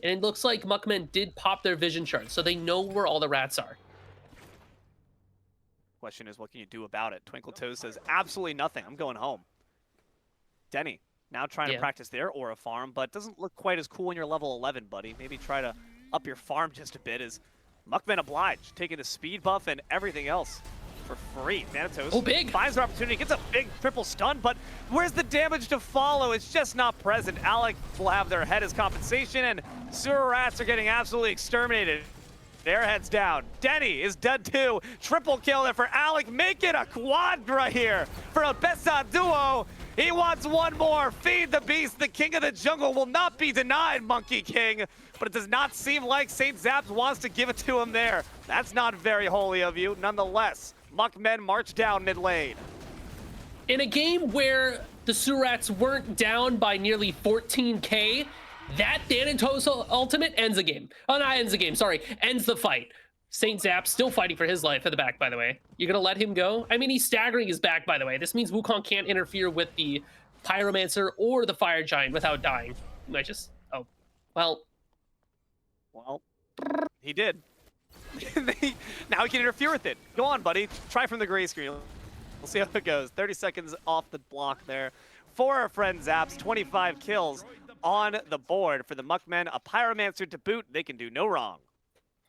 And it looks like Muckmen did pop their vision chart, so they know where all the rats are. Question is, what can you do about it? Twinkle Toes says, absolutely nothing. I'm going home. Denny, now trying to practice their aura farm, but doesn't look quite as cool when you're level 11, buddy. Maybe try to up your farm just a bit as Muckmen obliged, taking the speed buff and everything else for free. Thanatos finds an opportunity, gets a big triple stun, but where's the damage to follow? It's just not present. Alec will have their head as compensation, and Sewer Rats are getting absolutely exterminated. Airhead's down. Denny is dead too. Triple kill there for Alec. Make it a quadra here for a Besa duo. He wants one more. Feed the beast. The king of the jungle will not be denied, Monkey King. But it does not seem like Saint Zaps wants to give it to him there. That's not very holy of you. Nonetheless, Muckmen march down mid lane. In a game where the Surats weren't down by nearly 14K, that Thanatos ultimate ends the game. Oh, not ends the game, sorry. Ends the fight. Saint Zaps still fighting for his life at the back, by the way. You're gonna let him go? I mean, he's staggering his back, by the way. This means Wukong can't interfere with the Pyromancer or the Fire Giant without dying. I just, oh, well. Well, he did. Now he can interfere with it. Go on, buddy. Try from the gray screen. We'll see how it goes. 30 seconds off the block there. For our friend Zaps, 25 kills on the board for the Muckmen. A Pyromancer to boot. They can do no wrong.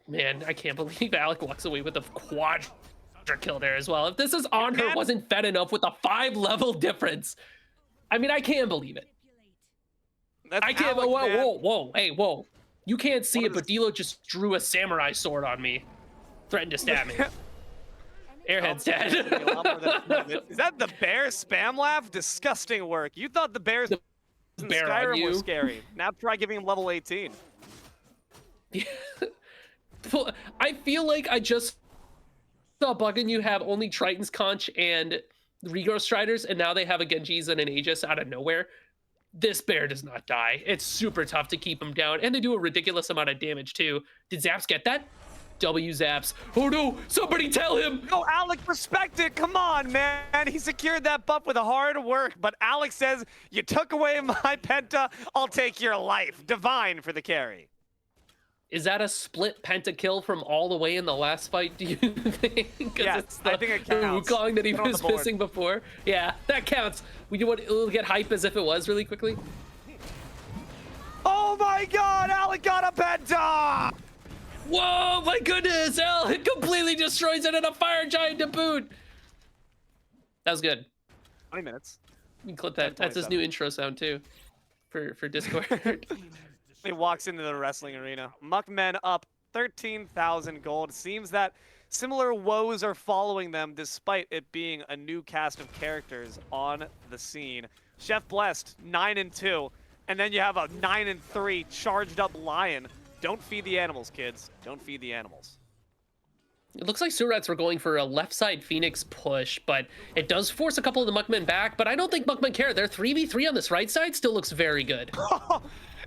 Man, I can't believe Alec walks away with a quadra kill there as well. If this is on her wasn't fed enough with a 5-level difference. I mean, I can't believe it. I can't. Alec, whoa, hey, whoa. You can't see it, but Deelo just drew a samurai sword on me. Threatened to stab me. Airhead's dead. Is that the bear spam laugh? Disgusting work. You thought the bears in Skyrim were scary. Now try giving him level 18. I feel like I just saw Bug and you have only Triton's Conch and Rigor Striders, and now they have a Genjis and an Aegis out of nowhere. This bear does not die. It's super tough to keep him down, and they do a ridiculous amount of damage too. Did Zaps get that? W Zaps. Oh no, somebody tell him! No, Alec, respect it. Come on, man. He secured that buff with hard work, but Alec says, you took away my penta, I'll take your life. Divine for the carry. Is that a split pentakill from all the way in the last fight, do you think? Yes, I think it counts. The Wukong that he was missing before. Yeah, that counts. We'll get hype as if it was really quickly. Oh my god, Alec got a penta! Whoa, my goodness, it completely destroys it in a Fire Giant to boot. That was good. 20 minutes. You can clip that. That's his new intro sound too, for Discord. He walks into the wrestling arena. Muckmen up 13,000 gold. Seems that similar woes are following them despite it being a new cast of characters on the scene. Chef Blessed, 9-2. And then you have a 9-3 charged up Lion. Don't feed the animals, kids. Don't feed the animals. It looks like Surats were going for a left side Phoenix push, but it does force a couple of the Muckmen back, but I don't think Muckmen care. Their 3v3 on this right side still looks very good.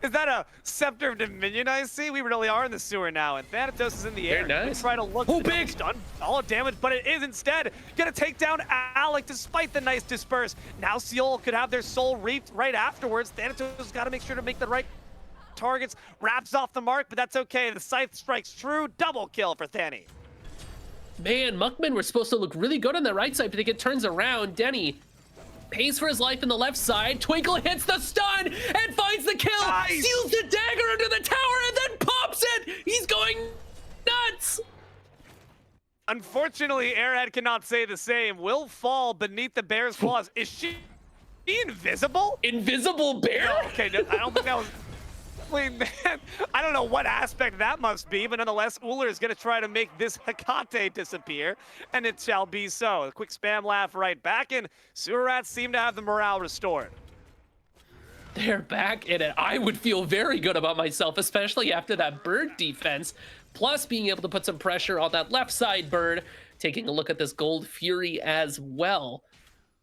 Is that a Scepter of Dominion I see? We really are in the sewer now, and Thanatos is in the air. Very nice. Try to look big stun, all damage, but it is instead gonna take down Alec despite the nice disperse. Now Seoul could have their soul reaped right afterwards. Thanatos got to make sure to make the right targets, wraps off the mark, but that's okay. The scythe strikes true. Double kill for Thani. Man, Muckmen were supposed to look really good on the right side, but they get turns around. Denny pays for his life in the left side. Twinkle hits the stun and finds the kill. Nice. Seals the dagger under the tower and then pops it. He's going nuts. Unfortunately, Airhead cannot say the same. Will fall beneath the bear's claws. Is she invisible? Invisible bear? No, okay, no, I don't think that was... Wait, man, I don't know what aspect that must be, but nonetheless, Uller is going to try to make this Hecate disappear, and it shall be so. A quick spam laugh right back, and Sewer Rats seem to have the morale restored. They're back in it. I would feel very good about myself, especially after that bird defense, plus being able to put some pressure on that left side bird. Taking a look at this Gold Fury as well.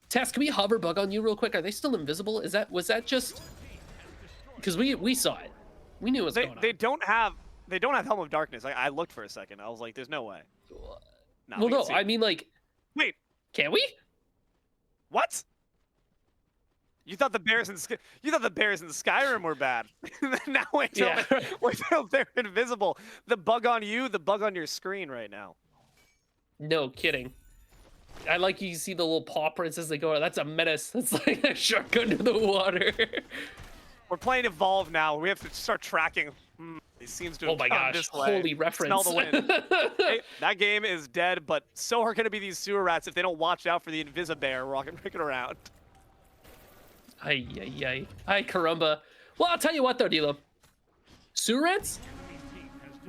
Tess, can we hover bug on you real quick? Are they still invisible? Was that just because we saw it? We knew what was going on. They don't have Helm of Darkness. I looked for a second. I was like, there's no way. No, well, no, I mean, like, wait, can we? What? You thought the bears in Skyrim were bad. Now wait till they're invisible. The bug on you, the bug on your screen right now. No kidding. I like you see the little paw prints as they go. That's a menace. That's like a shark under the water. We're playing Evolve now. We have to start tracking. It seems to have come this way. Holy reference. Smell the wind. Hey, that game is dead, but so are going to be these Sewer Rats if they don't watch out for the Invisibear rocking around. Ay, ay, ay. Ay, caramba. Well, I'll tell you what, though, Deelo. Sewer Rats,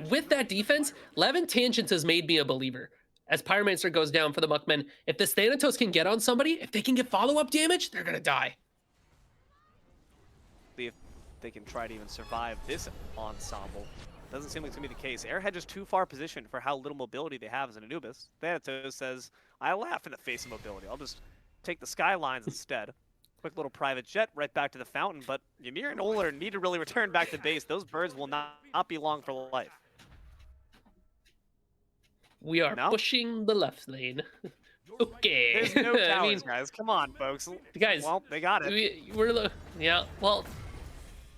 with that defense, Levin Tangents has made me a believer. As Pyromancer goes down for the Muckmen, if this Thanatos can get on somebody, if they can get follow-up damage, they're going to die. If they can try to even survive this ensemble. Doesn't seem like it's going to be the case. Airhead just too far positioned for how little mobility they have as an Anubis. Thanatos says, I laugh in the face of mobility. I'll just take the skylines instead. Quick little private jet right back to the fountain, but Ymir and Uller need to really return back to base. Those birds will not be long for life. We are pushing the left lane. Okay. There's no towers, guys. Come on, folks. Guys, well, they got it. Yeah, well,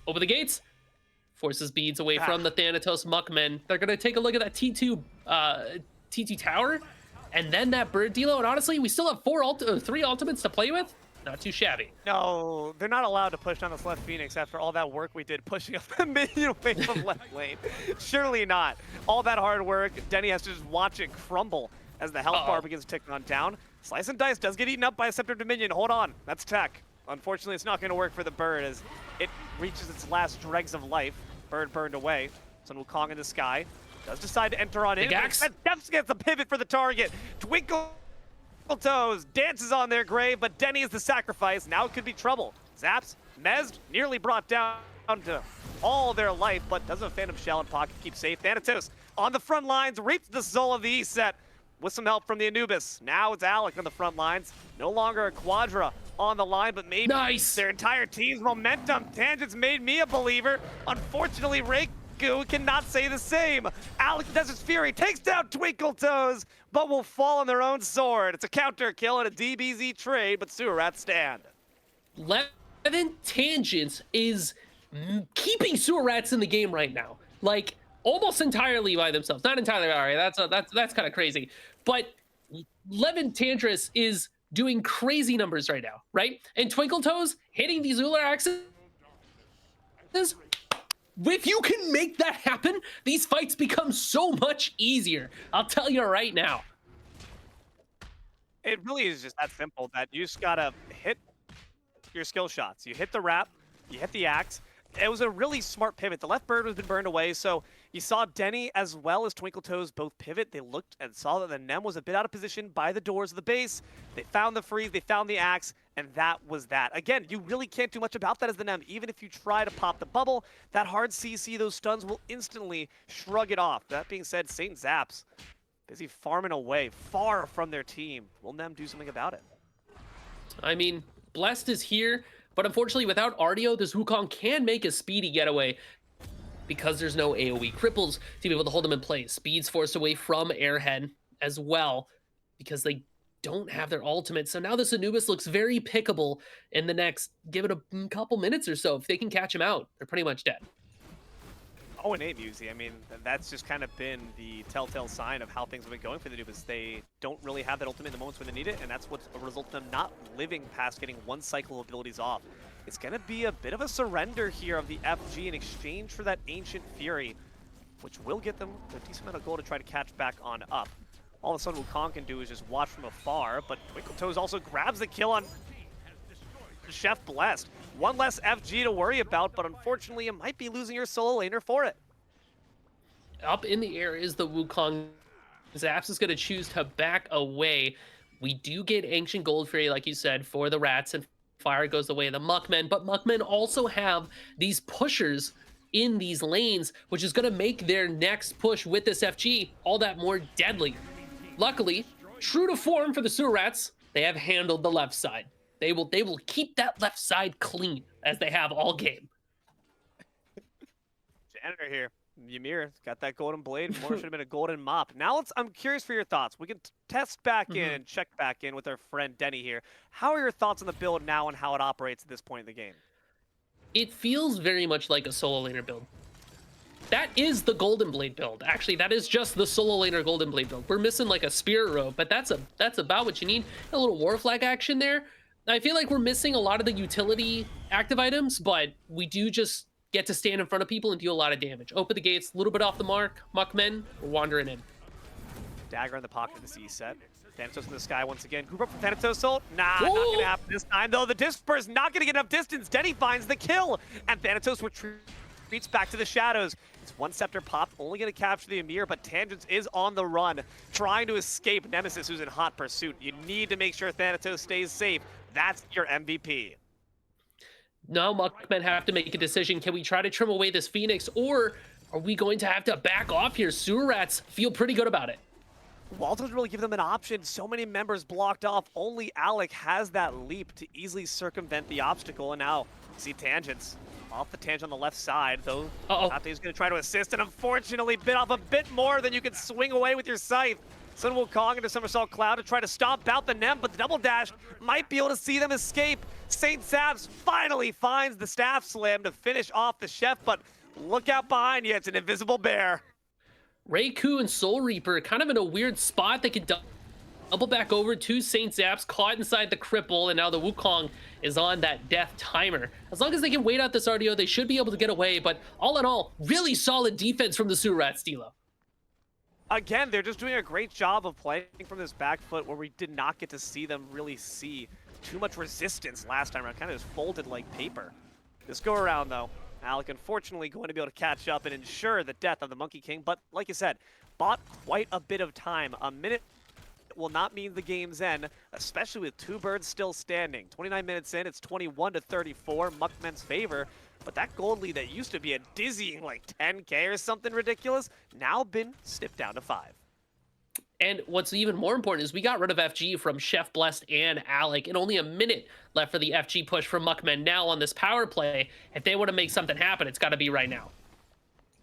open the gates. Forces beads away from the Thanatos Muckmen. They're going to take a look at that T2 tower, and then that bird Deelo. And honestly, we still have 3 ultimates to play with. Not too shabby. No, they're not allowed to push down this left Phoenix after all that work we did pushing up the minion away from left lane. Surely not. All that hard work, Denny has to just watch it crumble as the health bar begins to tick on down. Slice and Dice does get eaten up by a Scepter Dominion. Hold on, that's tech. Unfortunately, it's not going to work for the bird as it reaches its last dregs of life. Bird burned away. Sun Wukong in the sky. Does decide to enter on in. Steps gets the pivot for the target. Twinkle Toes dances on their grave, but Denny is the sacrifice. Now it could be trouble. Zaps, Mezd, nearly brought down to all their life, but doesn't have Phantom Shell in pocket, keep safe. Thanatos on the front lines, reaps the soul of the East set with some help from the Anubis. Now it's Alec on the front lines. No longer a Quadra on the line, but maybe their entire team's momentum. Tangents made me a believer. Unfortunately, Reiku cannot say the same. Alec Desert's Fury takes down Twinkle Toes, but will fall on their own sword. It's a counter kill and a DBZ trade, but Sewer Rats stand. Levin Tangents is keeping Sewer Rats in the game right now. Like, almost entirely by themselves. Not entirely, all right, that's kind of crazy. But Levin Tangents is doing crazy numbers right now, right? And Twinkle Toes hitting these Uller axes. If you can make that happen, these fights become so much easier. I'll tell you right now. It really is just that simple, that you just gotta hit your skill shots. You hit the wrap, you hit the axe. It was a really smart pivot. The left bird has been burned away, so you saw Denny as well as Twinkle Toes both pivot. They looked and saw that the Nem was a bit out of position by the doors of the base. They found the freeze, they found the axe, and that was that. Again, you really can't do much about that as the Nem. Even if you try to pop the bubble, that hard CC, those stuns will instantly shrug it off. That being said, Saint Zaps busy farming away far from their team. Will Nem do something about it? I mean, Blessed is here, but unfortunately without Artio, this Wukong can make a speedy getaway because there's no AoE cripples to be able to hold him in place. Speed's forced away from Airhead as well because they don't have their ultimate. So now this Anubis looks very pickable in the next, give it a couple minutes or so. If they can catch him out, they're pretty much dead. 0-8 Musi. I mean, that's just kind of been the telltale sign of how things have been going for the Anubis. They don't really have that ultimate in the moments when they need it, and that's what's a result of them not living past getting one cycle of abilities off. It's going to be a bit of a surrender here of the FG in exchange for that Ancient Fury, which will get them a decent amount of gold to try to catch back on up. All of a sudden, Wukong can do is just watch from afar, but Twinkle Toes also grabs the kill on Chef blessed. One less FG to worry about, but unfortunately, you might be losing your solo laner for it. Up in the air is the Wukong. Zaps is going to choose to back away. We do get Ancient Gold Fairy, like you said, for the rats, and fire goes the way of the Muckmen. But Muckmen also have these pushers in these lanes, which is going to make their next push with this FG all that more deadly. Luckily, true to form for the sewer rats, they have handled the left side. They will keep that left side clean as they have all game. Janitor here. Ymir got that golden blade. More should have been a golden mop. Now I'm curious for your thoughts. We can test back in and check back in with our friend Denny here. How are your thoughts on the build now and how it operates at this point in the game? It feels very much like a solo laner build. That is the Golden Blade build. Actually, that is just the solo laner Golden Blade build. We're missing like a Spirit Robe, but that's about what you need. A little War Flag action there. I feel like we're missing a lot of the utility active items, but we do just get to stand in front of people and do a lot of damage. Open the gates, a little bit off the mark. Muckmen, we're wandering in. Dagger in the pocket of the C set. Thanatos in the sky once again. Group up for Thanatos ult. Nah, not gonna happen this time though. The Disper's not gonna get enough distance. Denny finds the kill, and Thanatos retreats back to the shadows. It's one scepter popped, only gonna capture the Ymir, but Tangents is on the run, trying to escape Nemesis, who's in hot pursuit. You need to make sure Thanatos stays safe. That's your MVP. Now Muckmen have to make a decision. Can we try to trim away this Phoenix, or are we going to have to back off here? Sewer Rats feel pretty good about it. Wall doesn't really give them an option. So many members blocked off. Only Alec has that leap to easily circumvent the obstacle. And now, see Tangents. Off the tangent on the left side, though. Tate's going to try to assist, and unfortunately bit off a bit more than you can swing away with your scythe. Sun Wukong into Somersault Cloud to try to stomp out the Nem, but the double dash might be able to see them escape. Saint Sabs finally finds the Staff Slam to finish off the Chef, but look out behind you, it's an invisible bear. Reiku and Soul Reaper kind of in a weird spot. They can double back over to Saint Zaps, caught inside the cripple, and now the Wukong is on that death timer. As long as they can wait out this RDO, they should be able to get away, but all in all, really solid defense from the Sewer Rats, Deelo. Again, they're just doing a great job of playing from this back foot where we did not get to see them really see too much resistance last time around. Kind of just folded like paper. This go around, though, Alec unfortunately going to be able to catch up and ensure the death of the Monkey King. But like you said, bought quite a bit of time. A minute will not mean the game's end, especially with two birds still standing. 29 minutes in, it's 21-34, Muckmen's favor. But that gold lead that used to be a dizzying like 10K or something ridiculous, now been snipped down to 5. And what's even more important is we got rid of FG from Chef Blessed and Alec, and only a minute left for the FG push from Muckmen now on this power play. If they want to make something happen, it's got to be right now.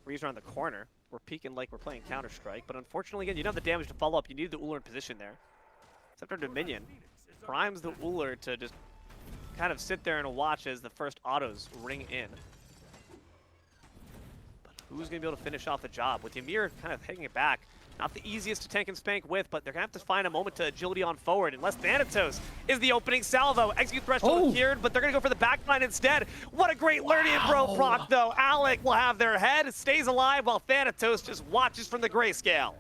Breeze around the corner. We're peeking like we're playing Counter-Strike, but unfortunately, again, you don't have the damage to follow up. You need the Uller in position there. Except our Dominion primes the Uller to just kind of sit there and watch as the first autos ring in. But who's going to be able to finish off the job? With Ymir kind of taking it back. Not the easiest to tank and spank with, but they're going to have to find a moment to agility on forward, unless Thanatos is the opening salvo. Execute threshold cured, but they're going to go for the backline instead. What a great learning and bro proc, though. Alec will have their head, stays alive, while Thanatos just watches from the grayscale.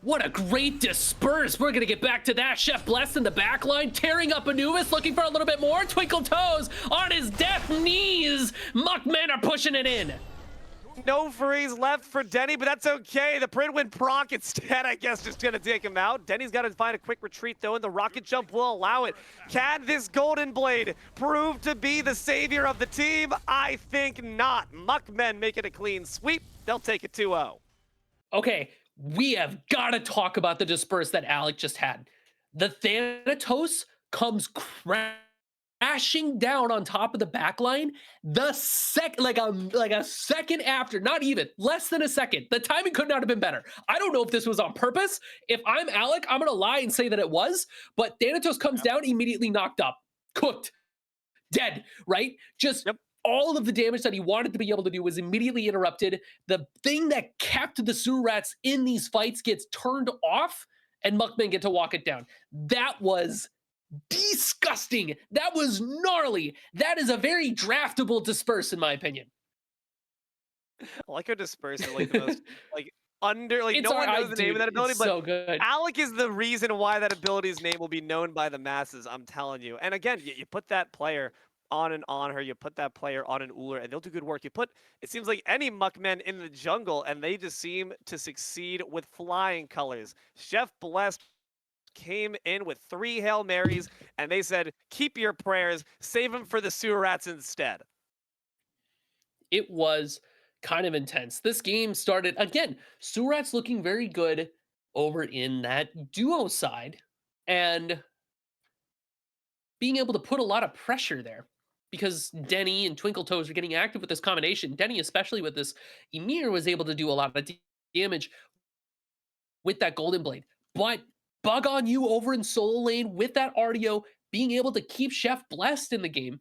What a great disperse. We're going to get back to that. Chef Blessed in the back line, tearing up Anubis, looking for a little bit more. Twinkle Toes on his death knees. Muckmen are pushing it in. No freeze left for Denny, but that's okay. The Pridwin proc instead, I guess, just going to take him out. Denny's got to find a quick retreat, though, and the rocket jump will allow it. Can this Golden Blade prove to be the savior of the team? I think not. Muckmen make it a clean sweep. They'll take it 2-0. Okay, we have got to talk about the disperse that Alec just had. The Thanatos comes crashing down on top of the backline the like a second after, not even, less than a second. The timing could not have been better. I don't know if this was on purpose. If I'm Alec, I'm gonna lie and say that it was, but Thanatos comes down, immediately knocked up, cooked, dead, right? Just all of the damage that he wanted to be able to do was immediately interrupted. The thing that kept the Sewer Rats in these fights gets turned off, and Muckmen get to walk it down. That was disgusting. That was gnarly. That is a very draftable disperse, in my opinion. I like how disperse is like the most no one knows the name of that ability, but so good. Alec is the reason why that ability's name will be known by the masses, I'm telling you. And again, you put that player on her, you put that player on an Uller, and they'll do good work. You put, it seems like any Muckmen in the jungle, and they just seem to succeed with flying colors. Chef Blessed came in with 3 Hail Marys, and they said, keep your prayers, save them for the sewer rats instead. It was kind of intense. This game started again, Surat's looking very good over in that duo side and being able to put a lot of pressure there because Denny and Twinkle Toes are getting active with this combination. Denny, especially with this Emir, was able to do a lot of damage with that Golden Blade. But Bug on You over in solo lane with that RDO, being able to keep Chef blessed in the game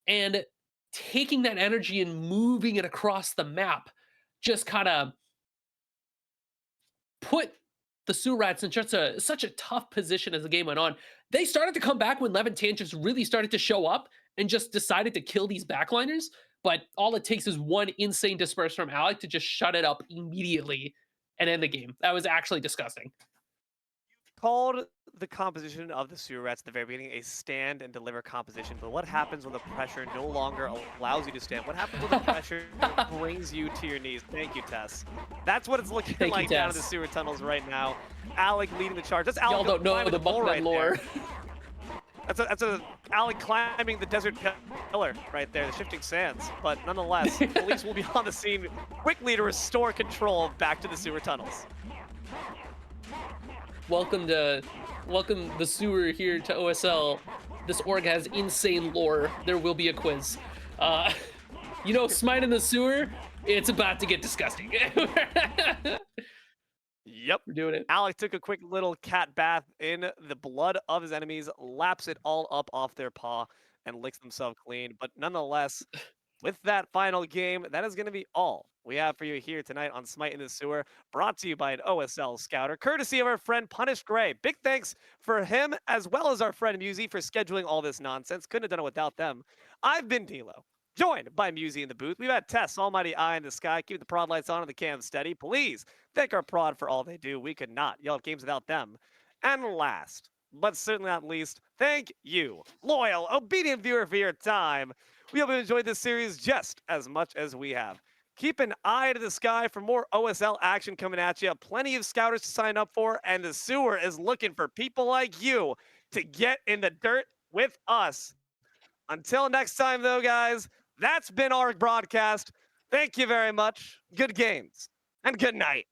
and taking that energy and moving it across the map just kind of put the Surats in such a tough position as the game went on. They started to come back when Levitan just really started to show up and just decided to kill these backliners. But all it takes is one insane disperse from Alec to just shut it up immediately and end the game. That was actually disgusting. Called the composition of the sewer rats at the very beginning a stand and deliver composition, but what happens when the pressure no longer allows you to stand? What happens when the pressure brings you to your knees? Thank you, Tess. That's what it's looking Thank like you, down in the Tess. sewer tunnels right now. Alec leading the charge. That's Alec Y'all don't know climbing the pole Buckman right lore. there. That's a Alec climbing the desert pillar right there, the shifting sands. But nonetheless, police will be on the scene quickly to restore control back to the sewer tunnels. Welcome the sewer here to OSL. This org has insane lore. There will be a quiz. Smite in the sewer, it's about to get disgusting. Yep. We're doing it. Alec took a quick little cat bath in the blood of his enemies, laps it all up off their paw, and licks himself clean. But nonetheless, with that final game, that is going to be all we have for you here tonight on Smite in the Sewer, brought to you by an OSL scouter, courtesy of our friend Punished Gray. Big thanks for him, as well as our friend Musi, for scheduling all this nonsense. Couldn't have done it without them. I've been Deelo, joined by Musi in the booth. We've had Tess, Almighty Eye in the sky, keep the prod lights on and the cam steady. Please thank our prod for all they do. We could not yell at games without them. And last, but certainly not least, thank you, loyal, obedient viewer, for your time. We hope you enjoyed this series just as much as we have. Keep an eye to the sky for more OSL action coming at you. Plenty of scouters to sign up for, and the sewer is looking for people like you to get in the dirt with us. Until next time, though, guys, that's been our broadcast. Thank you very much. Good games and good night.